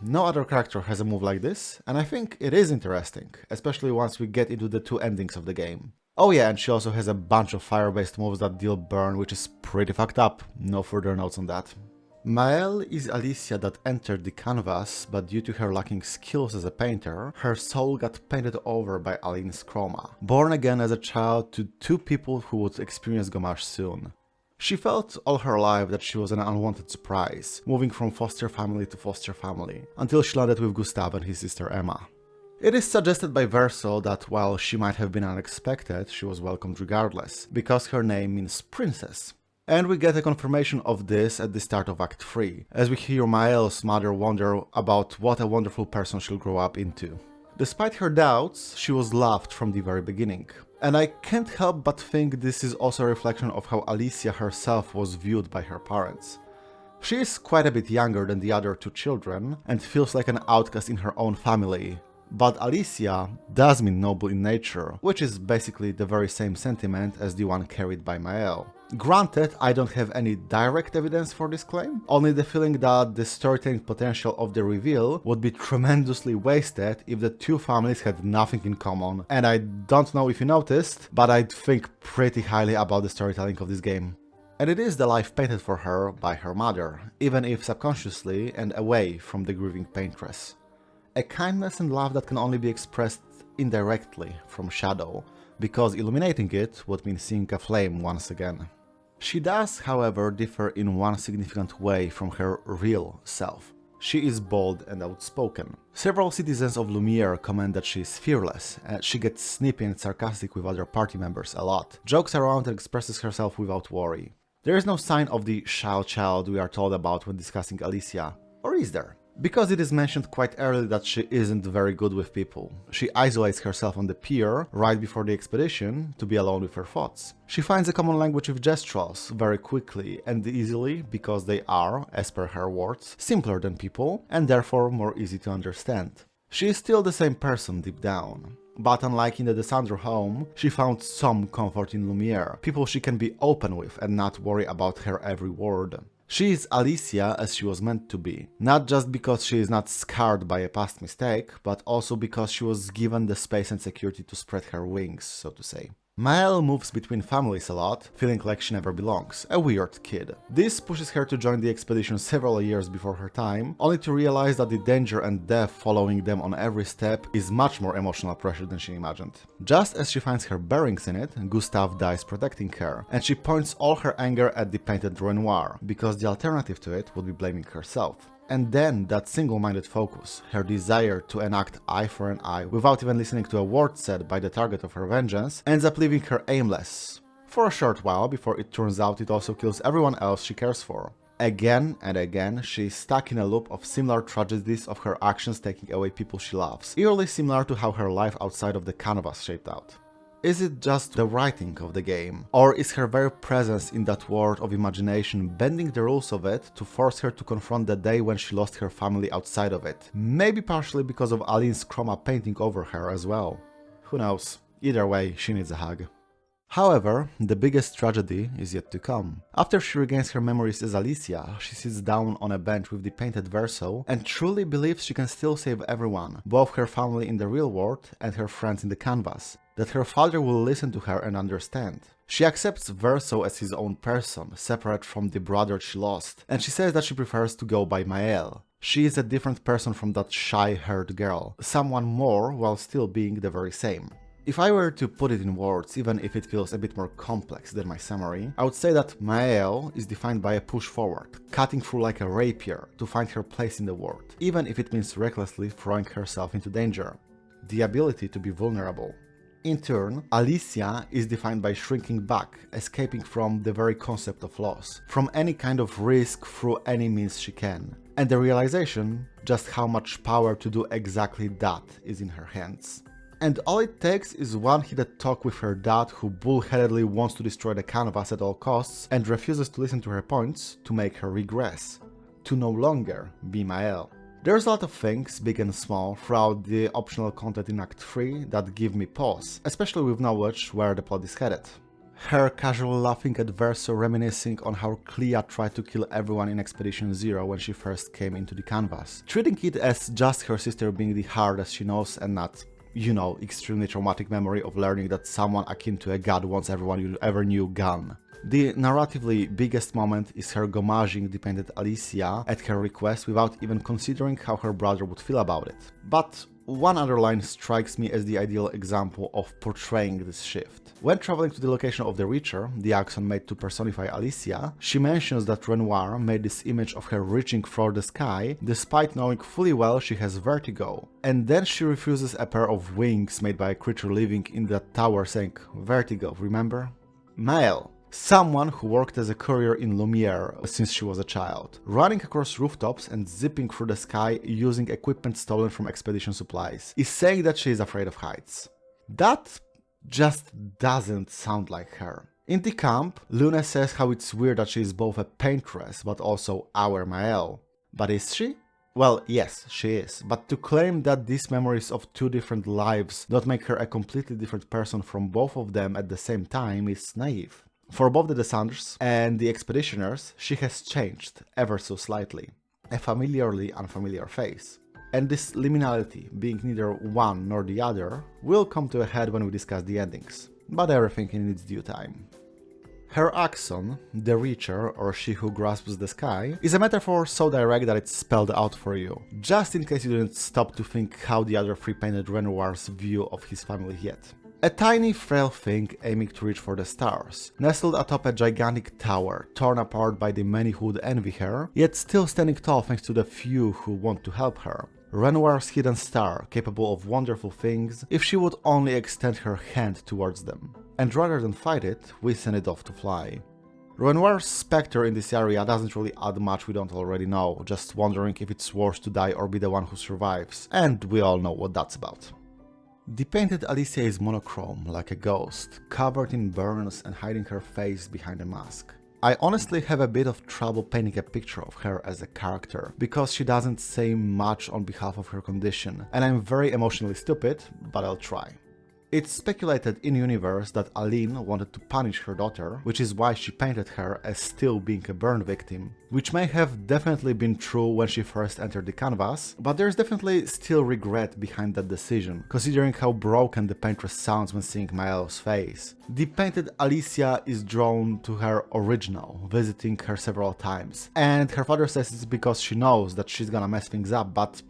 No other character has a move like this, and I think it is interesting, especially once we get into the two endings of the game. Oh yeah, and she also has a bunch of fire-based moves that deal burn, which is pretty fucked up. No further notes on that. Maelle is Alicia that entered the canvas, but due to her lacking skills as a painter, her soul got painted over by Aline's chroma, born again as a child to two people who would experience Gommage soon. She felt all her life that she was an unwanted surprise, moving from foster family to foster family, until she landed with Gustave and his sister Emma. It is suggested by Verso that while she might have been unexpected, she was welcomed regardless, because her name means princess. And we get a confirmation of this at the start of Act 3, as we hear Maelle's mother wonder about what a wonderful person she'll grow up into. Despite her doubts, she was loved from the very beginning. And I can't help but think this is also a reflection of how Alicia herself was viewed by her parents. She is quite a bit younger than the other two children, and feels like an outcast in her own family. But Alicia does mean noble in nature, which is basically the very same sentiment as the one carried by Maelle. Granted, I don't have any direct evidence for this claim, only the feeling that the storytelling potential of the reveal would be tremendously wasted if the two families had nothing in common, and I don't know if you noticed, but I think pretty highly about the storytelling of this game. And it is the life painted for her by her mother, even if subconsciously and away from the grieving paintress. A kindness and love that can only be expressed indirectly from shadow, because illuminating it would mean seeing a flame once again. She does, however, differ in one significant way from her real self. She is bold and outspoken. Several citizens of Lumiere comment that she is fearless, and she gets snippy and sarcastic with other party members a lot, jokes around and expresses herself without worry. There is no sign of the child we are told about when discussing Alicia, or is there? Because it is mentioned quite early that she isn't very good with people. She isolates herself on the pier right before the expedition to be alone with her thoughts. She finds a common language with Gestrals very quickly and easily because they are, as per her words, simpler than people and therefore more easy to understand. She is still the same person deep down. But unlike in the Desandro home, she found some comfort in Lumiere, people she can be open with and not worry about her every word. She is Alicia as she was meant to be, not just because she is not scarred by a past mistake, but also because she was given the space and security to spread her wings, so to say. Maelle moves between families a lot, feeling like she never belongs, a weird kid. This pushes her to join the expedition several years before her time, only to realize that the danger and death following them on every step is much more emotional pressure than she imagined. Just as she finds her bearings in it, Gustave dies protecting her, and she points all her anger at the painted Renoir, because the alternative to it would be blaming herself. And then that single-minded focus, her desire to enact eye for an eye without even listening to a word said by the target of her vengeance, ends up leaving her aimless. For a short while, before it turns out it also kills everyone else she cares for. Again and again, she is stuck in a loop of similar tragedies of her actions taking away people she loves, eerily similar to how her life outside of the canvas shaped out. Is it just the writing of the game, or is her very presence in that world of imagination bending the rules of it to force her to confront the day when she lost her family outside of it? Maybe partially because of Aline's chroma painting over her as well. Who knows? Either way, she needs a hug. However, the biggest tragedy is yet to come. After she regains her memories as Alicia, she sits down on a bench with the painted Verso and truly believes she can still save everyone, both her family in the real world and her friends in the canvas, that her father will listen to her and understand. She accepts Verso as his own person, separate from the brother she lost, and she says that she prefers to go by Maelle. She is a different person from that shy-haired girl, someone more while still being the very same. If I were to put it in words, even if it feels a bit more complex than my summary, I would say that Maelle is defined by a push forward, cutting through like a rapier to find her place in the world, even if it means recklessly throwing herself into danger. The ability to be vulnerable. In turn, Alicia is defined by shrinking back, escaping from the very concept of loss, from any kind of risk through any means she can, and the realization just how much power to do exactly that is in her hands. And all it takes is one heated talk with her dad who bullheadedly wants to destroy the canvas at all costs and refuses to listen to her points to make her regress, to no longer be Maelle. There's a lot of things, big and small, throughout the optional content in Act 3 that give me pause, especially with knowledge where the plot is headed. Her casual laughing at Verso reminiscing on how Clea tried to kill everyone in Expedition 0 when she first came into the canvas, treating it as just her sister being the hardest she knows and not, you know, extremely traumatic memory of learning that someone akin to a god wants everyone you ever knew gone. The narratively biggest moment is her gommaging the painted Alicia at her request without even considering how her brother would feel about it. But one other line strikes me as the ideal example of portraying this shift. When traveling to the location of the Reacher, the accent made to personify Alicia, she mentions that Renoir made this image of her reaching for the sky despite knowing fully well she has vertigo. And then she refuses a pair of wings made by a creature living in that tower saying, "Vertigo, remember?" Maelle. Someone who worked as a courier in Lumiere since she was a child, running across rooftops and zipping through the sky using equipment stolen from expedition supplies, is saying that she is afraid of heights. That just doesn't sound like her. In the camp, Lune says how it's weird that she is both a paintress but also our Maelle. But is she? Well, yes, she is, but to claim that these memories of two different lives don't make her a completely different person from both of them at the same time is naive. For both the descendants and the expeditioners, she has changed, ever so slightly. A familiarly unfamiliar face. And this liminality, being neither one nor the other, will come to a head when we discuss the endings, but everything in its due time. Her accent, the Reacher, or she who grasps the sky, is a metaphor so direct that it's spelled out for you, just in case you didn't stop to think how the other three painted Renoir's view of his family yet. A tiny, frail thing aiming to reach for the stars, nestled atop a gigantic tower, torn apart by the many who would envy her, yet still standing tall thanks to the few who want to help her. Renoir's hidden star, capable of wonderful things, if she would only extend her hand towards them. And rather than fight it, we send it off to fly. Renoir's spectre in this area doesn't really add much we don't already know, just wondering if it's worse to die or be the one who survives, and we all know what that's about. The painted Alicia is monochrome, like a ghost, covered in burns and hiding her face behind a mask. I honestly have a bit of trouble painting a picture of her as a character, because she doesn't say much on behalf of her condition, and I'm very emotionally stupid, but I'll try. It's speculated in-universe that Aline wanted to punish her daughter, which is why she painted her as still being a burn victim, which may have definitely been true when she first entered the canvas, but there's definitely still regret behind that decision, considering how broken the paintress sounds when seeing Maelle's face. The painted Alicia is drawn to her original, visiting her several times, and her father says it's because she knows that she's gonna mess things up, but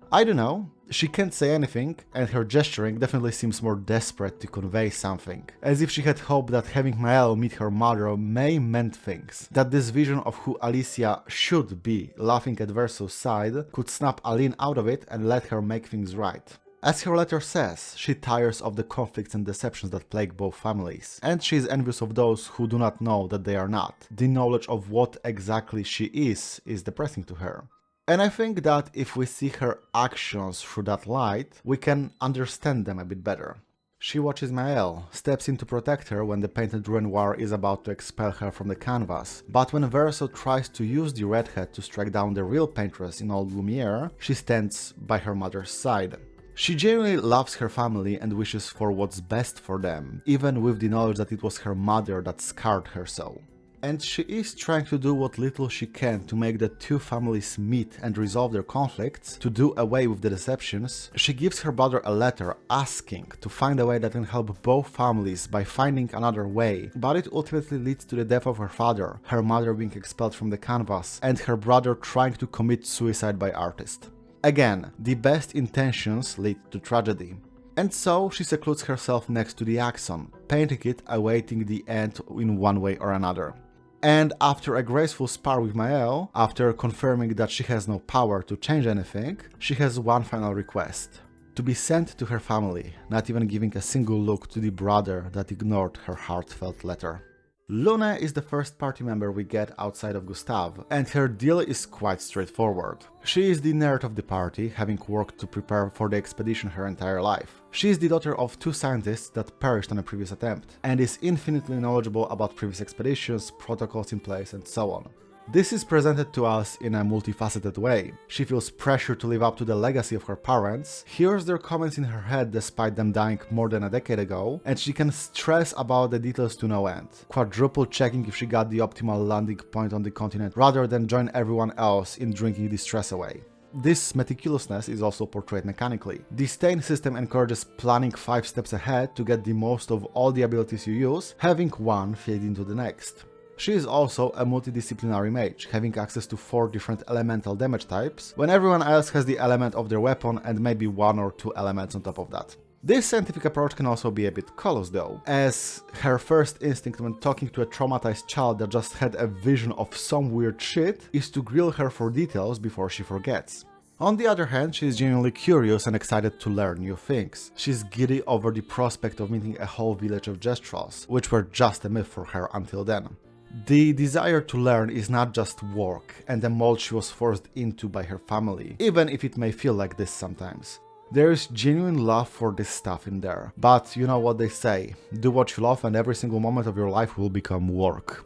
I don't know. She can't say anything, and her gesturing definitely seems more desperate to convey something, as if she had hoped that having Maelle meet her mother may meant things, that this vision of who Alicia should be, laughing at Verso's side, could snap Aline out of it and let her make things right. As her letter says, she tires of the conflicts and deceptions that plague both families, and she is envious of those who do not know that they are not. The knowledge of what exactly she is depressing to her. And I think that if we see her actions through that light, we can understand them a bit better. She watches Maelle, steps in to protect her when the painted Renoir is about to expel her from the canvas, but when Verso tries to use the redhead to strike down the real paintress in old Lumiere, she stands by her mother's side. She genuinely loves her family and wishes for what's best for them, even with the knowledge that it was her mother that scarred her so. And she is trying to do what little she can to make the two families meet and resolve their conflicts, to do away with the deceptions. She gives her brother a letter asking to find a way that can help both families by finding another way, but it ultimately leads to the death of her father, her mother being expelled from the canvas, and her brother trying to commit suicide by artist. Again, the best intentions lead to tragedy. And so she secludes herself next to the axon, painting it awaiting the end in one way or another. And after a graceful spar with Maelle, after confirming that she has no power to change anything, she has one final request. To be sent to her family, not even giving a single look to the brother that ignored her heartfelt letter. Lune is the first party member we get outside of Gustave, and her deal is quite straightforward. She is the nerd of the party, having worked to prepare for the expedition her entire life. She is the daughter of two scientists that perished on a previous attempt, and is infinitely knowledgeable about previous expeditions, protocols in place, and so on. This is presented to us in a multifaceted way. She feels pressure to live up to the legacy of her parents, hears their comments in her head despite them dying more than a decade ago, and she can stress about the details to no end, quadruple checking if she got the optimal landing point on the continent rather than join everyone else in drinking the stress away. This meticulousness is also portrayed mechanically. The stain system encourages planning 5 steps ahead to get the most of all the abilities you use, having one feed into the next. She is also a multidisciplinary mage, having access to 4 different elemental damage types, when everyone else has the element of their weapon and maybe 1 or 2 elements on top of that. This scientific approach can also be a bit callous though, as her first instinct when talking to a traumatized child that just had a vision of some weird shit is to grill her for details before she forgets. On the other hand, she is genuinely curious and excited to learn new things. She's giddy over the prospect of meeting a whole village of Gestrals, which were just a myth for her until then. The desire to learn is not just work and a mold she was forced into by her family, even if it may feel like this sometimes. There is genuine love for this stuff in there, but you know what they say, do what you love and every single moment of your life will become work.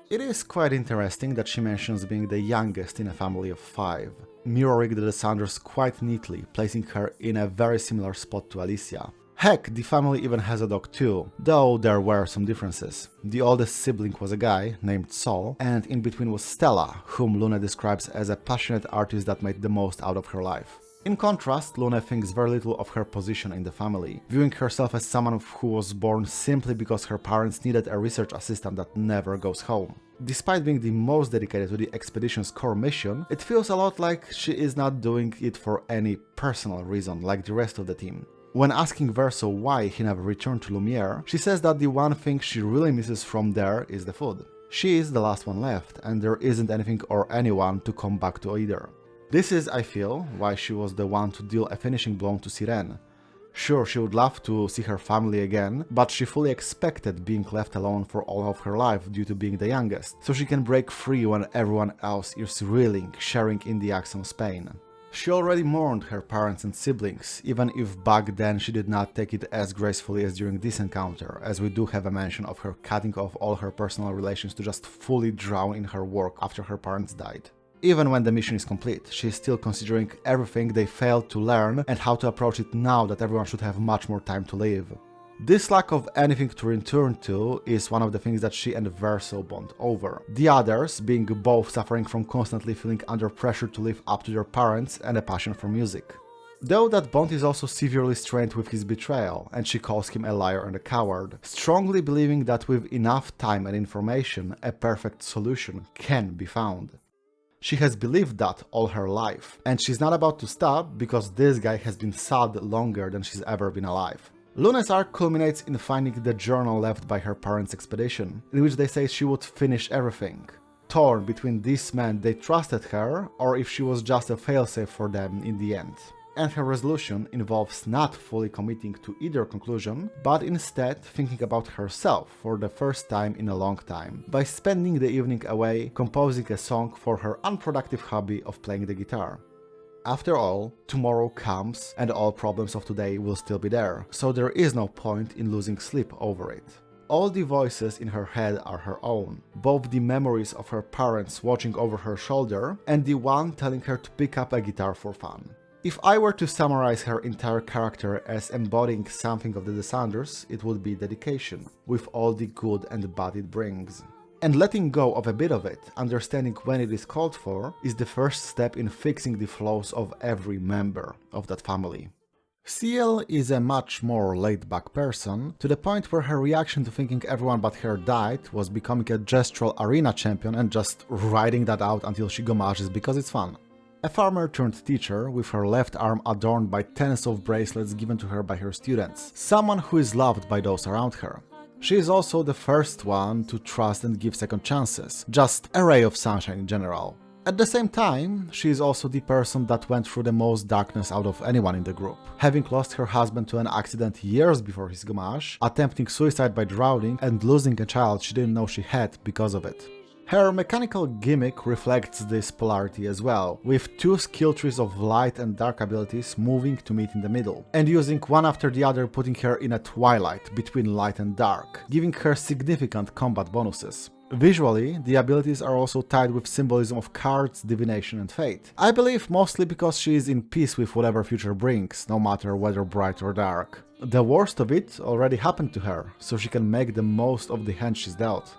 It is quite interesting that she mentions being the youngest in a family of 5, mirroring the Descenders quite neatly, placing her in a very similar spot to Alicia. Heck, the family even has a dog too, though there were some differences. The oldest sibling was a guy named Sciel, and in between was Stella, whom Lune describes as a passionate artist that made the most out of her life. In contrast, Lune thinks very little of her position in the family, viewing herself as someone who was born simply because her parents needed a research assistant that never goes home. Despite being the most dedicated to the expedition's core mission, it feels a lot like she is not doing it for any personal reason like the rest of the team. When asking Verso why he never returned to Lumiere, she says that the one thing she really misses from there is the food. She is the last one left, and there isn't anything or anyone to come back to either. This is, I feel, why she was the one to deal a finishing blow to Sirene. Sure, she would love to see her family again, but she fully expected being left alone for all of her life due to being the youngest, so she can break free when everyone else is reeling, sharing in the Axon's pain. She already mourned her parents and siblings, even if back then she did not take it as gracefully as during this encounter, as we do have a mention of her cutting off all her personal relations to just fully drown in her work after her parents died. Even when the mission is complete, she is still considering everything they failed to learn and how to approach it now that everyone should have much more time to live. This lack of anything to return to is one of the things that she and Verso bond over. The others being both suffering from constantly feeling under pressure to live up to their parents and a passion for music. Though that bond is also severely strained with his betrayal, and she calls him a liar and a coward, strongly believing that with enough time and information, a perfect solution can be found. She has believed that all her life, and she's not about to stop because this guy has been sad longer than she's ever been alive. Lune's arc culminates in finding the journal left by her parents' expedition, in which they say she would finish everything. Torn between these men they trusted her, or if she was just a failsafe for them in the end. And her resolution involves not fully committing to either conclusion, but instead thinking about herself for the first time in a long time, by spending the evening away composing a song for her unproductive hobby of playing the guitar. After all, tomorrow comes and all problems of today will still be there, so there is no point in losing sleep over it. All the voices in her head are her own, both the memories of her parents watching over her shoulder and the one telling her to pick up a guitar for fun. If I were to summarize her entire character as embodying something of the Descenders, it would be dedication, with all the good and bad it brings. And letting go of a bit of it, understanding when it is called for, is the first step in fixing the flaws of every member of that family. Sciel is a much more laid-back person, to the point where her reaction to thinking everyone but her died was becoming a Gestral arena champion and just riding that out until she gommages because it's fun. A farmer turned teacher, with her left arm adorned by tens of bracelets given to her by her students, someone who is loved by those around her. She is also the first one to trust and give second chances, just a ray of sunshine in general. At the same time, she is also the person that went through the most darkness out of anyone in the group, having lost her husband to an accident years before his gommage, attempting suicide by drowning, and losing a child she didn't know she had because of it. Her mechanical gimmick reflects this polarity as well, with two skill trees of light and dark abilities moving to meet in the middle, and using one after the other, putting her in a twilight between light and dark, giving her significant combat bonuses. Visually, the abilities are also tied with symbolism of cards, divination and fate. I believe mostly because she is in peace with whatever future brings, no matter whether bright or dark. The worst of it already happened to her, so she can make the most of the hand she's dealt.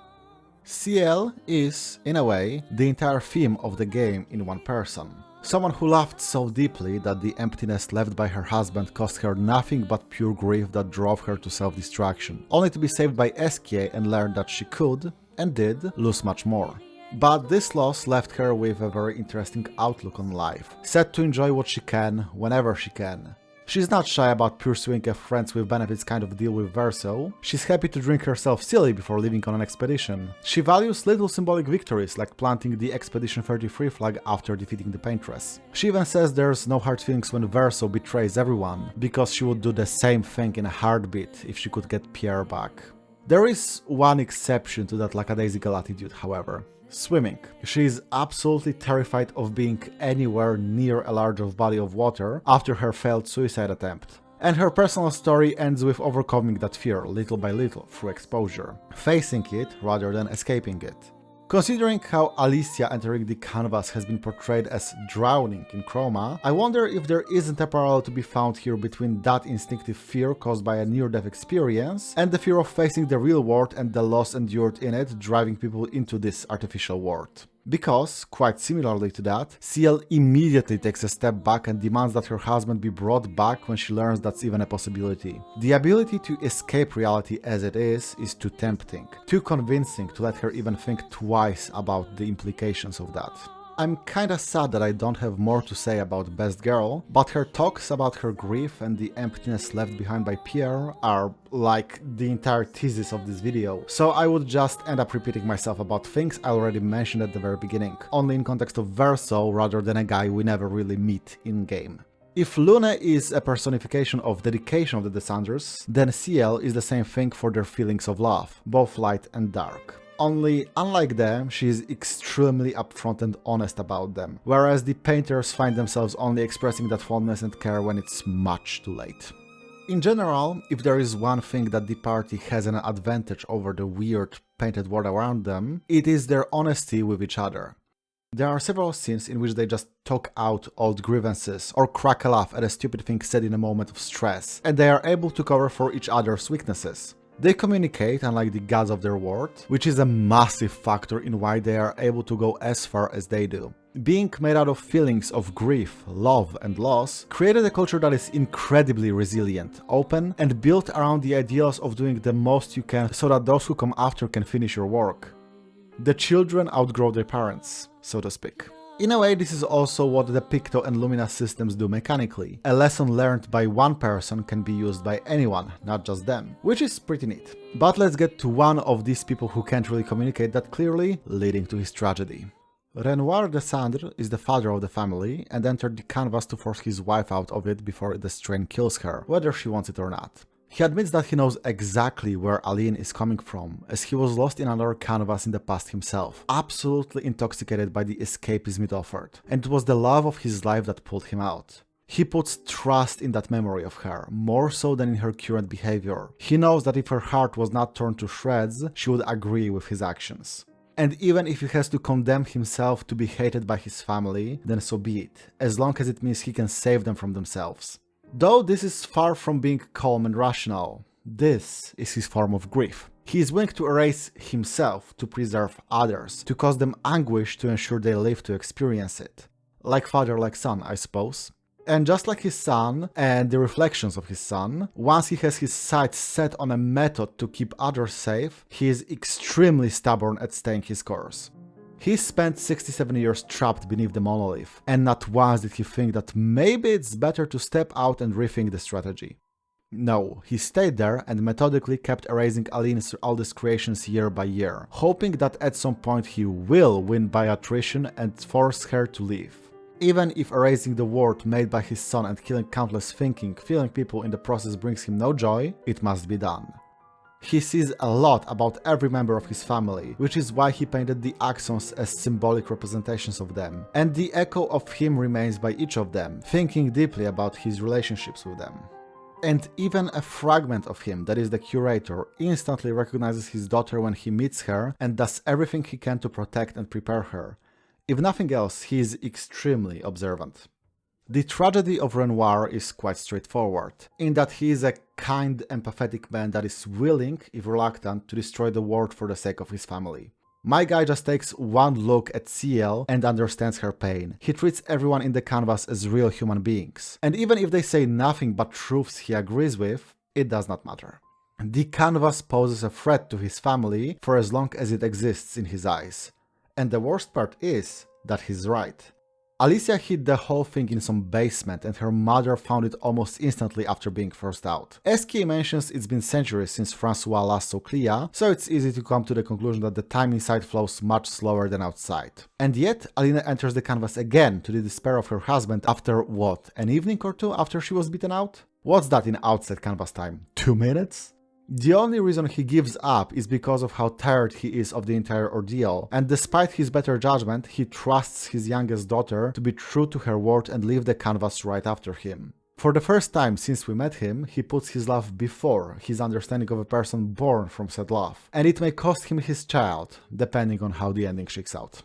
Sciel is, in a way, the entire theme of the game in one person. Someone who loved so deeply that the emptiness left by her husband cost her nothing but pure grief that drove her to self-destruction, only to be saved by Esquie and learn that she could, and did, lose much more. But this loss left her with a very interesting outlook on life, set to enjoy what she can, whenever she can. She's not shy about pursuing a friends with benefits kind of deal with Verso. She's happy to drink herself silly before leaving on an expedition. She values little symbolic victories, like planting the Expedition 33 flag after defeating the Paintress. She even says there's no hard feelings when Verso betrays everyone, because she would do the same thing in a heartbeat if she could get Pierre back. There is one exception to that lackadaisical attitude, however. Swimming. She is absolutely terrified of being anywhere near a large body of water after her failed suicide attempt. And her personal story ends with overcoming that fear little by little through exposure, facing it rather than escaping it. Considering how Alicia entering the canvas has been portrayed as drowning in chroma, I wonder if there isn't a parallel to be found here between that instinctive fear caused by a near-death experience and the fear of facing the real world and the loss endured in it, driving people into this artificial world. Because, quite similarly to that, Sciel immediately takes a step back and demands that her husband be brought back when she learns that's even a possibility. The ability to escape reality as it is too tempting, too convincing to let her even think twice about the implications of that. I'm kinda sad that I don't have more to say about Best Girl, but her talks about her grief and the emptiness left behind by Pierre are like the entire thesis of this video, so I would just end up repeating myself about things I already mentioned at the very beginning, only in context of Verso rather than a guy we never really meet in-game. If Lune is a personification of dedication of the Descenders, then Sciel is the same thing for their feelings of love, both light and dark. Only, unlike them, she is extremely upfront and honest about them, whereas the painters find themselves only expressing that fondness and care when it's much too late. In general, if there is one thing that the party has an advantage over the weird painted world around them, it is their honesty with each other. There are several scenes in which they just talk out old grievances or crack a laugh at a stupid thing said in a moment of stress, and they are able to cover for each other's weaknesses. They communicate unlike the gods of their world, which is a massive factor in why they are able to go as far as they do. Being made out of feelings of grief, love and loss created a culture that is incredibly resilient, open and built around the ideals of doing the most you can so that those who come after can finish your work. The children outgrow their parents, so to speak. In a way, this is also what the Picto and Lumina systems do mechanically. A lesson learned by one person can be used by anyone, not just them, which is pretty neat. But let's get to one of these people who can't really communicate that clearly, leading to his tragedy. Renoir Descendre is the father of the family and entered the canvas to force his wife out of it before the strain kills her, whether she wants it or not. He admits that he knows exactly where Aline is coming from, as he was lost in another canvas in the past himself, absolutely intoxicated by the escapism it offered, and it was the love of his life that pulled him out. He puts trust in that memory of her, more so than in her current behavior. He knows that if her heart was not torn to shreds, she would agree with his actions. And even if he has to condemn himself to be hated by his family, then so be it, as long as it means he can save them from themselves. Though this is far from being calm and rational, this is his form of grief. He is willing to erase himself to preserve others, to cause them anguish to ensure they live to experience it. Like father, like son, I suppose. And just like his son and the reflections of his son, once he has his sights set on a method to keep others safe, he is extremely stubborn at staying his course. He spent 67 years trapped beneath the monolith, and not once did he think that maybe it's better to step out and rethink the strategy. No, he stayed there and methodically kept erasing Aline's oldest creations year by year, hoping that at some point he will win by attrition and force her to leave. Even if erasing the world made by his son and killing countless thinking, feeling people in the process brings him no joy, it must be done. He sees a lot about every member of his family, which is why he painted the axons as symbolic representations of them, and the echo of him remains by each of them, thinking deeply about his relationships with them. And even a fragment of him, that is the curator, instantly recognizes his daughter when he meets her and does everything he can to protect and prepare her. If nothing else, he is extremely observant. The tragedy of Renoir is quite straightforward, in that he is a kind, empathetic man that is willing, if reluctant, to destroy the world for the sake of his family. My guy just takes one look at Sciel and understands her pain. He treats everyone in the canvas as real human beings. And even if they say nothing but truths he agrees with, it does not matter. The canvas poses a threat to his family for as long as it exists in his eyes. And the worst part is that he's right. Alicia hid the whole thing in some basement and her mother found it almost instantly after being forced out. Esquie mentions it's been centuries since Francois last saw Clea, so it's easy to come to the conclusion that the time inside flows much slower than outside. And yet, Aline enters the canvas again to the despair of her husband after, what, an evening or two after she was beaten out? What's that in outside canvas time? 2 minutes? The only reason he gives up is because of how tired he is of the entire ordeal, and despite his better judgment, he trusts his youngest daughter to be true to her word and leave the canvas right after him. For the first time since we met him, he puts his love before his understanding of a person born from said love, and it may cost him his child, depending on how the ending shakes out.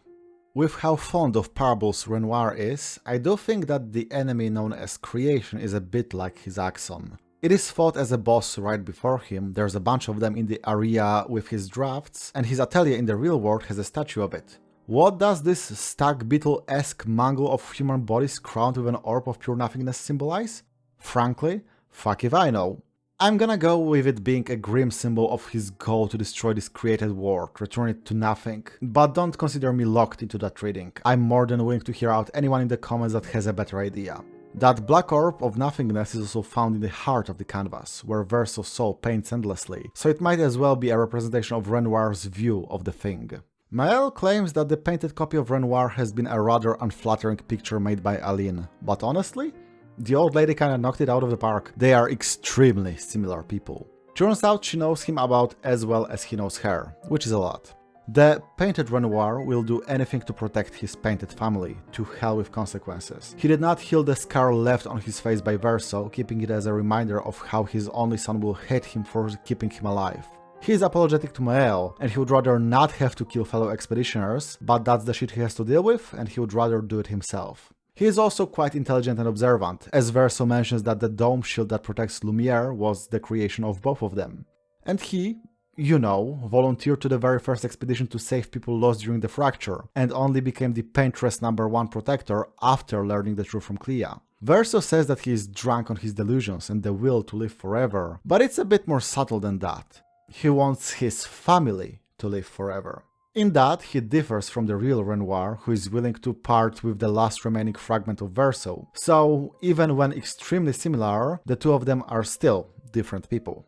With how fond of parables Renoir is, I do think that the enemy known as creation is a bit like his axon. It is fought as a boss right before him, there's a bunch of them in the area with his drafts, and his atelier in the real world has a statue of it. What does this stag beetle-esque mangle of human bodies crowned with an orb of pure nothingness symbolize? Frankly, fuck if I know. I'm gonna go with it being a grim symbol of his goal to destroy this created world, return it to nothing. But don't consider me locked into that reading. I'm more than willing to hear out anyone in the comments that has a better idea. That black orb of nothingness is also found in the heart of the canvas, where Verso soul paints endlessly, so it might as well be a representation of Renoir's view of the thing. Maelle claims that the painted copy of Renoir has been a rather unflattering picture made by Aline, but honestly, the old lady kinda knocked it out of the park. They are extremely similar people. Turns out she knows him about as well as he knows her, which is a lot. The painted Renoir will do anything to protect his painted family, to hell with consequences. He did not heal the scar left on his face by Verso, keeping it as a reminder of how his only son will hate him for keeping him alive. He is apologetic to Maelle, and he would rather not have to kill fellow expeditioners, but that's the shit he has to deal with, and he would rather do it himself. He is also quite intelligent and observant, as Verso mentions that the dome shield that protects Lumiere was the creation of both of them. And he, you know, volunteered to the very first expedition to save people lost during the fracture, and only became the Painteress #1 protector after learning the truth from Clea. Verso says that he is drunk on his delusions and the will to live forever, but it's a bit more subtle than that. He wants his family to live forever. In that, he differs from the real Renoir, who is willing to part with the last remaining fragment of Verso. So, even when extremely similar, the two of them are still different people.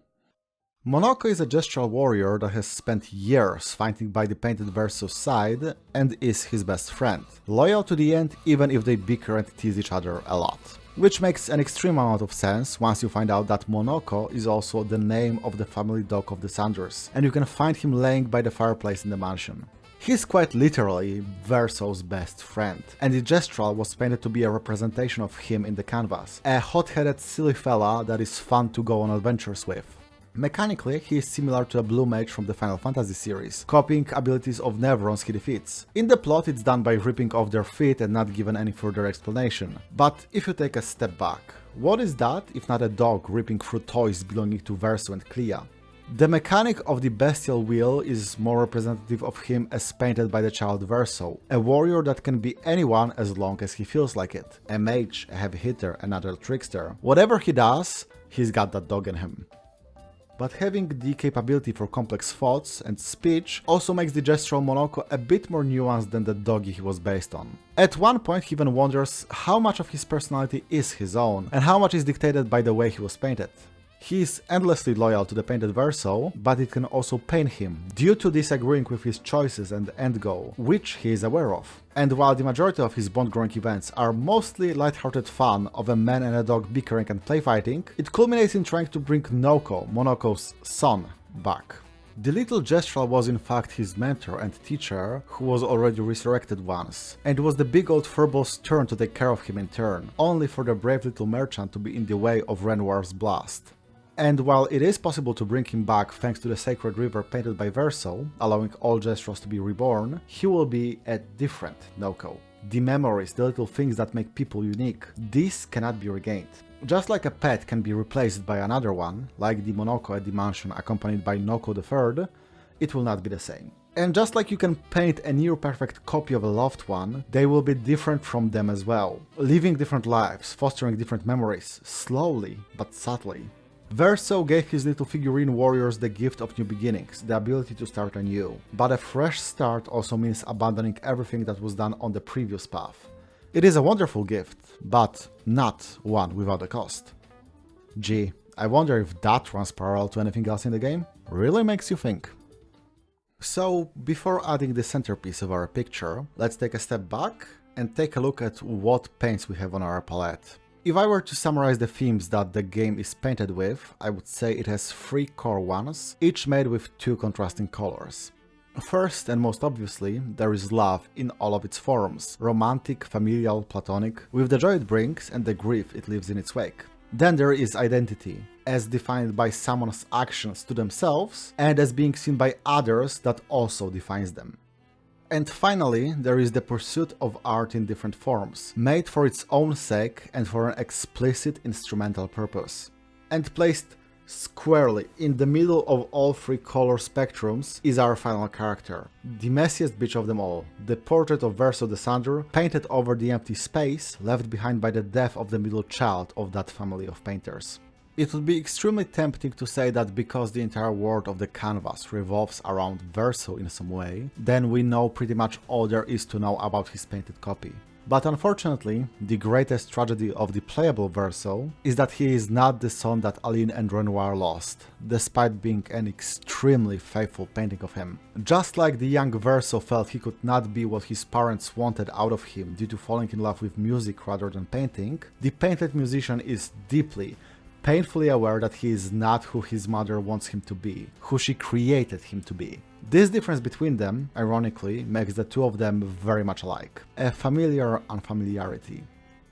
Monoco is a Gestral warrior that has spent years fighting by the painted Verso's side and is his best friend, loyal to the end even if they bicker and tease each other a lot. Which makes an extreme amount of sense once you find out that Monoco is also the name of the family dog of the Sanders, and you can find him laying by the fireplace in the mansion. He's quite literally Verso's best friend, and the Gestral was painted to be a representation of him in the canvas, a hot-headed silly fella that is fun to go on adventures with. Mechanically, he is similar to a blue mage from the Final Fantasy series, copying abilities of Nevrons he defeats. In the plot, it's done by ripping off their feet and not given any further explanation. But if you take a step back, what is that if not a dog ripping through toys belonging to Verso and Clea? The mechanic of the bestial wheel is more representative of him as painted by the child Verso, a warrior that can be anyone as long as he feels like it. A mage, a heavy hitter, another trickster. Whatever he does, he's got that dog in him. But having the capability for complex thoughts and speech also makes the Gestral Monoco a bit more nuanced than the doggy he was based on. At one point he even wonders how much of his personality is his own, and how much is dictated by the way he was painted. He is endlessly loyal to the painted Verso, but it can also pain him, due to disagreeing with his choices and end goal, which he is aware of. And while the majority of his bond-growing events are mostly light-hearted fun of a man and a dog bickering and play-fighting, it culminates in trying to bring Noco, Monoco's son, back. The little Gestral was in fact his mentor and teacher, who was already resurrected once, and it was the big old furbal's turn to take care of him in turn, only for the brave little merchant to be in the way of Renoir's blast. And while it is possible to bring him back thanks to the sacred river painted by Verso, allowing all Gestrals to be reborn, he will be a different Noco. The memories, the little things that make people unique, these cannot be regained. Just like a pet can be replaced by another one, like the Monoco at the mansion accompanied by Noco III, it will not be the same. And just like you can paint a near-perfect copy of a loved one, they will be different from them as well, living different lives, fostering different memories, slowly but subtly. Verso gave his little figurine warriors the gift of new beginnings, the ability to start anew. But a fresh start also means abandoning everything that was done on the previous path. It is a wonderful gift, but not one without a cost. Gee, I wonder if that runs parallel to anything else in the game? Really makes you think. So, before adding the centerpiece of our picture, let's take a step back and take a look at what paints we have on our palette. If I were to summarize the themes that the game is painted with, I would say it has 3 core ones, each made with 2 contrasting colors. First and most obviously, there is love in all of its forms, romantic, familial, platonic, with the joy it brings and the grief it leaves in its wake. Then there is identity, as defined by someone's actions to themselves and as being seen by others that also defines them. And finally, there is the pursuit of art in different forms, made for its own sake and for an explicit instrumental purpose. And placed squarely in the middle of all 3 color spectrums is our final character, the messiest bitch of them all, the portrait of Verso the Sunder, painted over the empty space left behind by the death of the middle child of that family of painters. It would be extremely tempting to say that because the entire world of the canvas revolves around Verso in some way, then we know pretty much all there is to know about his painted copy. But unfortunately, the greatest tragedy of the playable Verso is that he is not the son that Aline and Renoir lost, despite being an extremely faithful painting of him. Just like the young Verso felt he could not be what his parents wanted out of him due to falling in love with music rather than painting, the painted musician is deeply, painfully aware that he is not who his mother wants him to be, who she created him to be. This difference between them, ironically, makes the two of them very much alike. A familiar unfamiliarity.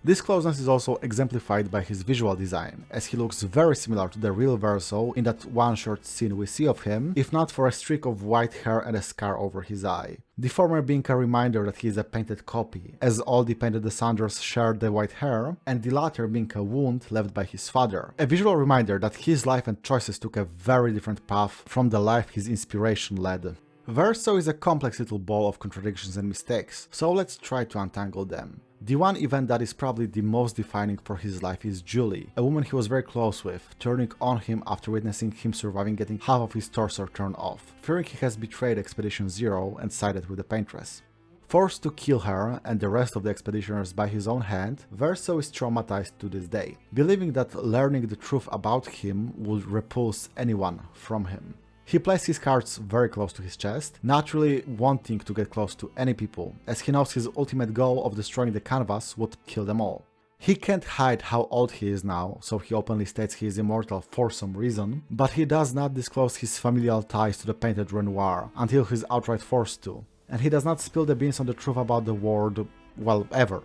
This closeness is also exemplified by his visual design, as he looks very similar to the real Verso in that one short scene we see of him, if not for a streak of white hair and a scar over his eye. The former being a reminder that he is a painted copy, as all the painted Descenders shared the white hair, and the latter being a wound left by his father. A visual reminder that his life and choices took a very different path from the life his inspiration led. Verso is a complex little ball of contradictions and mistakes, so let's try to untangle them. The one event that is probably the most defining for his life is Julie, a woman he was very close with, turning on him after witnessing him surviving getting half of his torso turned off, fearing he has betrayed Expedition Zero and sided with the Paintress. Forced to kill her and the rest of the expeditioners by his own hand, Verso is traumatized to this day, believing that learning the truth about him would repulse anyone from him. He plays his cards very close to his chest, naturally wanting to get close to any people, as he knows his ultimate goal of destroying the canvas would kill them all. He can't hide how old he is now, so he openly states he is immortal for some reason, but he does not disclose his familial ties to the painted Renoir until he's outright forced to, and he does not spill the beans on the truth about the world, well, ever.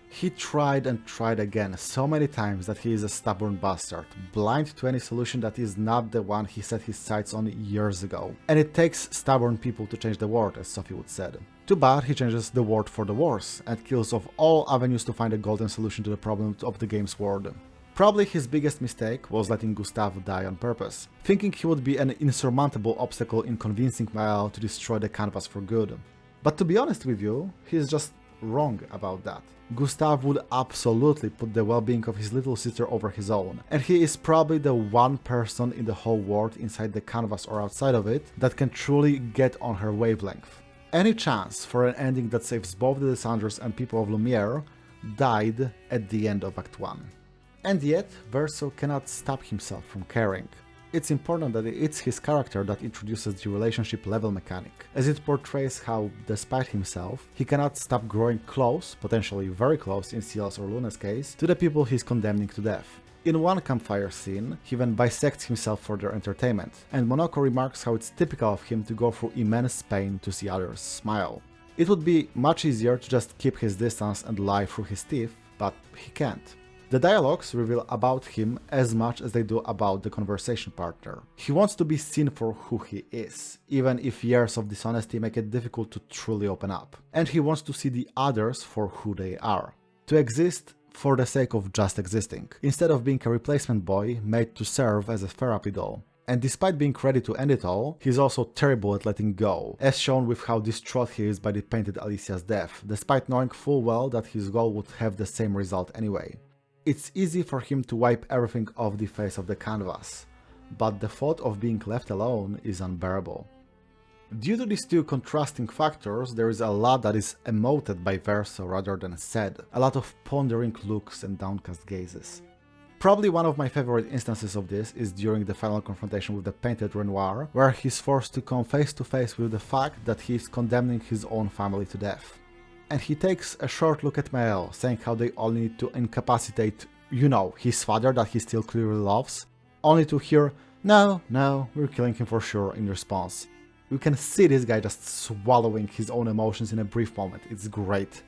He tried and tried again so many times that he is a stubborn bastard, blind to any solution that is not the one he set his sights on years ago. And it takes stubborn people to change the world, as Sophie would said. Too bad he changes the world for the worse, and kills off all avenues to find a golden solution to the problem of the game's world. Probably his biggest mistake was letting Gustave die on purpose, thinking he would be an insurmountable obstacle in convincing Maelle to destroy the canvas for good. But to be honest with you, he is just wrong about that. Gustave would absolutely put the well-being of his little sister over his own, and he is probably the one person in the whole world inside the canvas or outside of it that can truly get on her wavelength. Any chance for an ending that saves both the Descenders and people of Lumiere died at the end of Act 1. And yet, Verso cannot stop himself from caring. It's important that it's his character that introduces the relationship level mechanic, as it portrays how, despite himself, he cannot stop growing close, potentially very close in Sciel's or Lune's case, to the people he's condemning to death. In one campfire scene, he even bisects himself for their entertainment, and Monoco remarks how it's typical of him to go through immense pain to see others smile. It would be much easier to just keep his distance and lie through his teeth, but he can't. The dialogues reveal about him as much as they do about the conversation partner. He wants to be seen for who he is, even if years of dishonesty make it difficult to truly open up. And he wants to see the others for who they are. To exist for the sake of just existing, instead of being a replacement boy made to serve as a therapy doll. And despite being ready to end it all, he's also terrible at letting go, as shown with how distraught he is by the painted Alicia's death, despite knowing full well that his goal would have the same result anyway. It's easy for him to wipe everything off the face of the canvas, but the thought of being left alone is unbearable. Due to these two contrasting factors, there is a lot that is emoted by Verso rather than said, a lot of pondering looks and downcast gazes. Probably one of my favorite instances of this is during the final confrontation with the painted Renoir, where he's forced to come face to face with the fact that he is condemning his own family to death. And he takes a short look at Maelle, saying how they all need to incapacitate, his father that he still clearly loves, only to hear, no, we're killing him for sure in response. You can see this guy just swallowing his own emotions in a brief moment, it's great.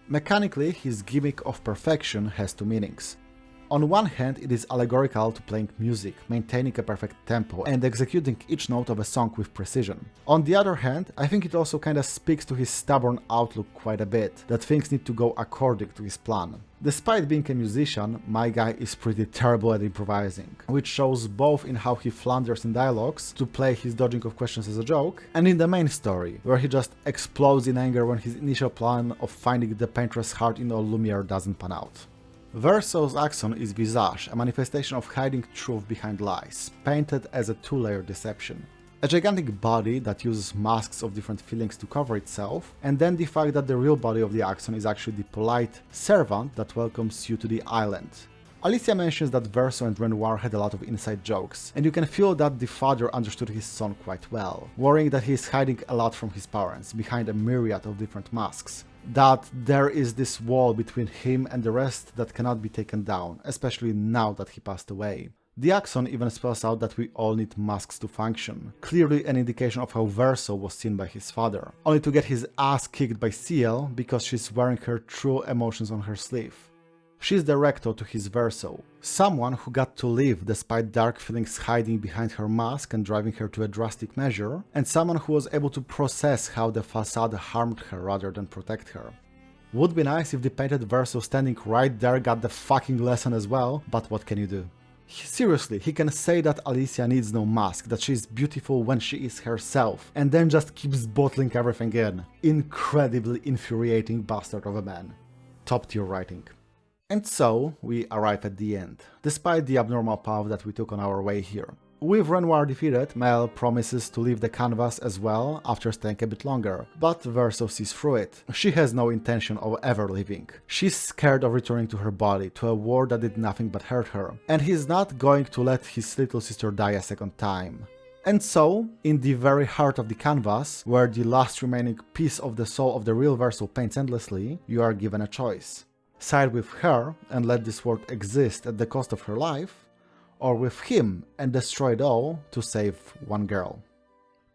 Mechanically, his gimmick of perfection has two meanings. On one hand, it is allegorical to playing music, maintaining a perfect tempo, and executing each note of a song with precision. On the other hand, I think it also kinda speaks to his stubborn outlook quite a bit, that things need to go according to his plan. Despite being a musician, my guy is pretty terrible at improvising, which shows both in how he flounders in dialogues to play his dodging of questions as a joke, and in the main story, where he just explodes in anger when his initial plan of finding the painter's heart in all Lumiere doesn't pan out. Verso's action is Visages, a manifestation of hiding truth behind lies, painted as a two-layer deception. A gigantic body that uses masks of different feelings to cover itself, and then the fact that the real body of the action is actually the polite servant that welcomes you to the island. Alicia mentions that Verso and Renoir had a lot of inside jokes, and you can feel that the father understood his son quite well, worrying that he is hiding a lot from his parents, behind a myriad of different masks. That there is this wall between him and the rest that cannot be taken down, especially now that he passed away. The axon even spells out that we all need masks to function, clearly an indication of how Verso was seen by his father, only to get his ass kicked by Sciel because she's wearing her true emotions on her sleeve. She's the rector to his Verso, someone who got to live despite dark feelings hiding behind her mask and driving her to a drastic measure, and someone who was able to process how the facade harmed her rather than protect her. Would be nice if the painted Verso standing right there got the fucking lesson as well, but what can you do? Seriously, he can say that Alicia needs no mask, that she's beautiful when she is herself, and then just keeps bottling everything in. Incredibly infuriating bastard of a man. Top tier writing. And so, we arrive at the end, despite the abnormal path that we took on our way here. With Renoir defeated, Maelle promises to leave the canvas as well after staying a bit longer, but Verso sees through it. She has no intention of ever leaving. She's scared of returning to her body, to a war that did nothing but hurt her, and he's not going to let his little sister die a second time. And so, in the very heart of the canvas, where the last remaining piece of the soul of the real Verso paints endlessly, you are given a choice. Side with her and let this world exist at the cost of her life, or with him and destroy it all to save one girl.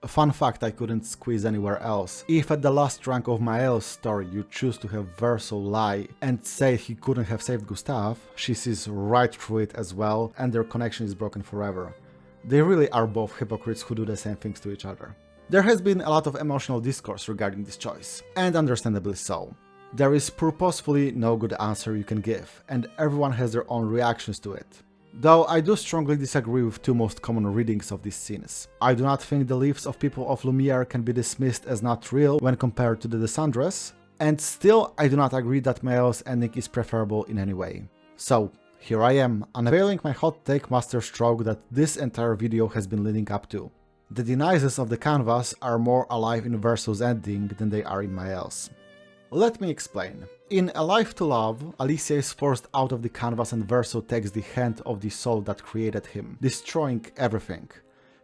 Fun fact I couldn't squeeze anywhere else. If at the last rank of Maelle's story you choose to have Verso lie and say he couldn't have saved Gustave, she sees right through it as well and their connection is broken forever. They really are both hypocrites who do the same things to each other. There has been a lot of emotional discourse regarding this choice, and understandably so. There is purposefully no good answer you can give, and everyone has their own reactions to it. Though I do strongly disagree with two most common readings of these scenes. I do not think the lives of people of Lumiere can be dismissed as not real when compared to the Descendres, and still I do not agree that Maelle's ending is preferable in any way. So, here I am, unveiling my hot take masterstroke that this entire video has been leading up to. The denises of the canvas are more alive in Verso's ending than they are in Maelle's. Let me explain. In A Life to Love, Alicia is forced out of the canvas and Verso takes the hand of the soul that created him, destroying everything.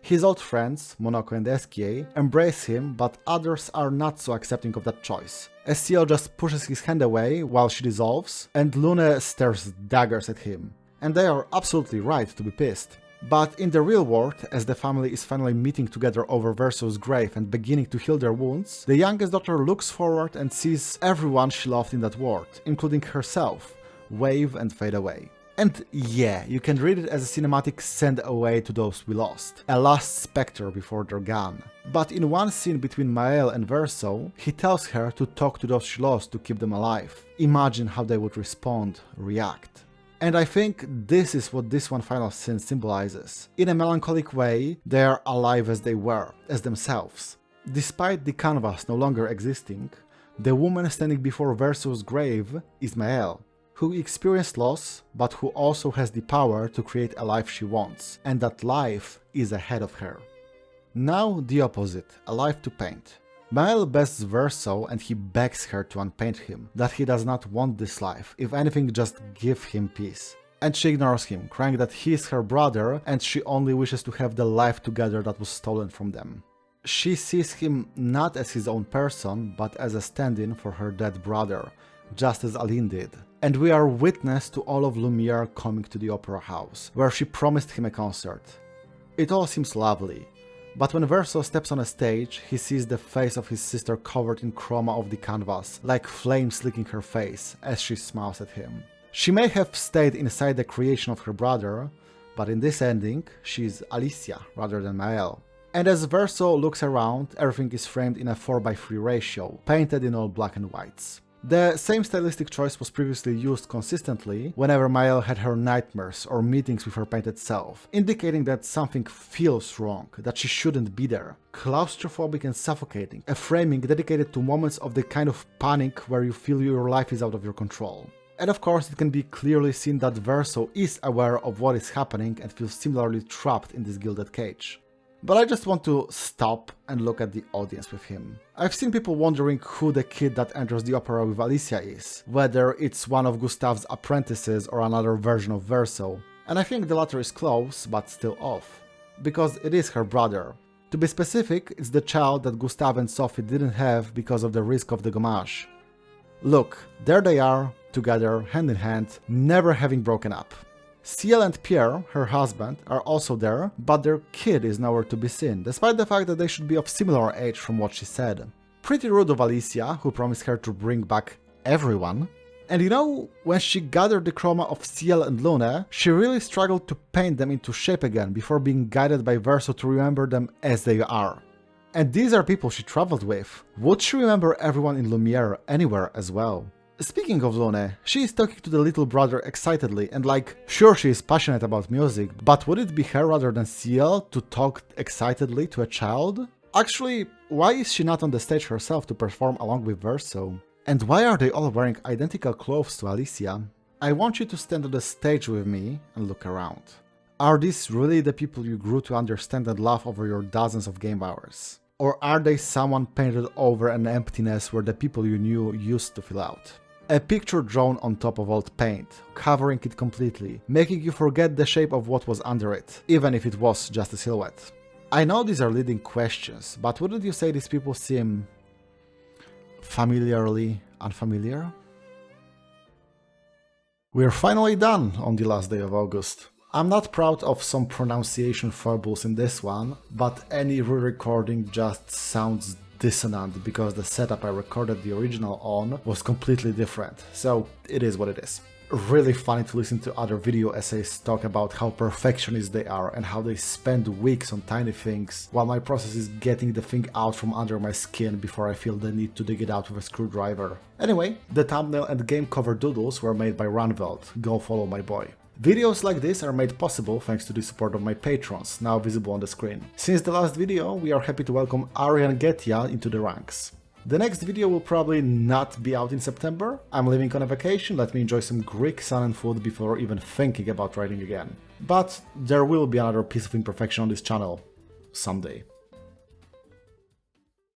His old friends, Monoco and Esquie, embrace him, but others are not so accepting of that choice. Sciel just pushes his hand away while she dissolves, and Lune stares daggers at him. And they are absolutely right to be pissed. But in the real world, as the family is finally meeting together over Verso's grave and beginning to heal their wounds, the youngest daughter looks forward and sees everyone she loved in that world, including herself, wave and fade away. And yeah, you can read it as a cinematic send away to those we lost, a last spectre before they're gone. But in one scene between Maelle and Verso, he tells her to talk to those she lost to keep them alive. Imagine how they would respond, react. And I think this is what this one final scene symbolizes. In a melancholic way, they are alive as they were, as themselves. Despite the canvas no longer existing, the woman standing before Verso's grave is Maelle, who experienced loss, but who also has the power to create a life she wants, and that life is ahead of her. Now the opposite, a life to paint. Maelle bests Verso and he begs her to unpaint him, that he does not want this life, if anything just give him peace. And she ignores him, crying that he is her brother and she only wishes to have the life together that was stolen from them. She sees him not as his own person, but as a stand-in for her dead brother, just as Aline did. And we are witness to all of Lumiere coming to the opera house, where she promised him a concert. It all seems lovely. But when Verso steps on a stage, he sees the face of his sister covered in chroma of the canvas, like flames licking her face as she smiles at him. She may have stayed inside the creation of her brother, but in this ending, she's Alicia rather than Maelle. And as Verso looks around, everything is framed in a 4:3 ratio, painted in all black and whites. The same stylistic choice was previously used consistently whenever Maelle had her nightmares or meetings with her painted self, indicating that something feels wrong, that she shouldn't be there. Claustrophobic and suffocating, a framing dedicated to moments of the kind of panic where you feel your life is out of your control. And of course it can be clearly seen that Verso is aware of what is happening and feels similarly trapped in this gilded cage. But I just want to stop and look at the audience with him. I've seen people wondering who the kid that enters the opera with Alicia is, whether it's one of Gustave's apprentices or another version of Verso. And I think the latter is close, but still off. Because it is her brother. To be specific, it's the child that Gustave and Sophie didn't have because of the risk of the gommage. Look, there they are, together, hand in hand, never having broken up. Sciel and Pierre, her husband, are also there, but their kid is nowhere to be seen, despite the fact that they should be of similar age from what she said. Pretty rude of Alicia, who promised her to bring back everyone. And you know, when she gathered the chroma of Sciel and Lune, she really struggled to paint them into shape again before being guided by Verso to remember them as they are. And these are people she traveled with. Would she remember everyone in Lumiere anywhere as well? Speaking of Lune, she is talking to the little brother excitedly and like, sure she is passionate about music, but would it be her rather than Sciel to talk excitedly to a child? Actually, why is she not on the stage herself to perform along with Verso? And why are they all wearing identical clothes to Alicia? I want you to stand on the stage with me and look around. Are these really the people you grew to understand and love over your dozens of game hours? Or are they someone painted over an emptiness where the people you knew used to fill out? A picture drawn on top of old paint, covering it completely, making you forget the shape of what was under it, even if it was just a silhouette. I know these are leading questions, but wouldn't you say these people seem familiarly unfamiliar? We're finally done on the last day of August. I'm not proud of some pronunciation foibles in this one, but any re-recording just sounds dissonant because the setup I recorded the original on was completely different, so it is what it is. Really funny to listen to other video essays talk about how perfectionist they are and how they spend weeks on tiny things, while my process is getting the thing out from under my skin before I feel the need to dig it out with a screwdriver. Anyway, the thumbnail and game cover doodles were made by Ranveld, go follow my boy. Videos like this are made possible thanks to the support of my patrons, now visible on the screen. Since the last video, we are happy to welcome Arian Getia into the ranks. The next video will probably not be out in September. I'm leaving on a vacation, let me enjoy some Greek sun and food before even thinking about writing again. But there will be another piece of imperfection on this channel. Someday.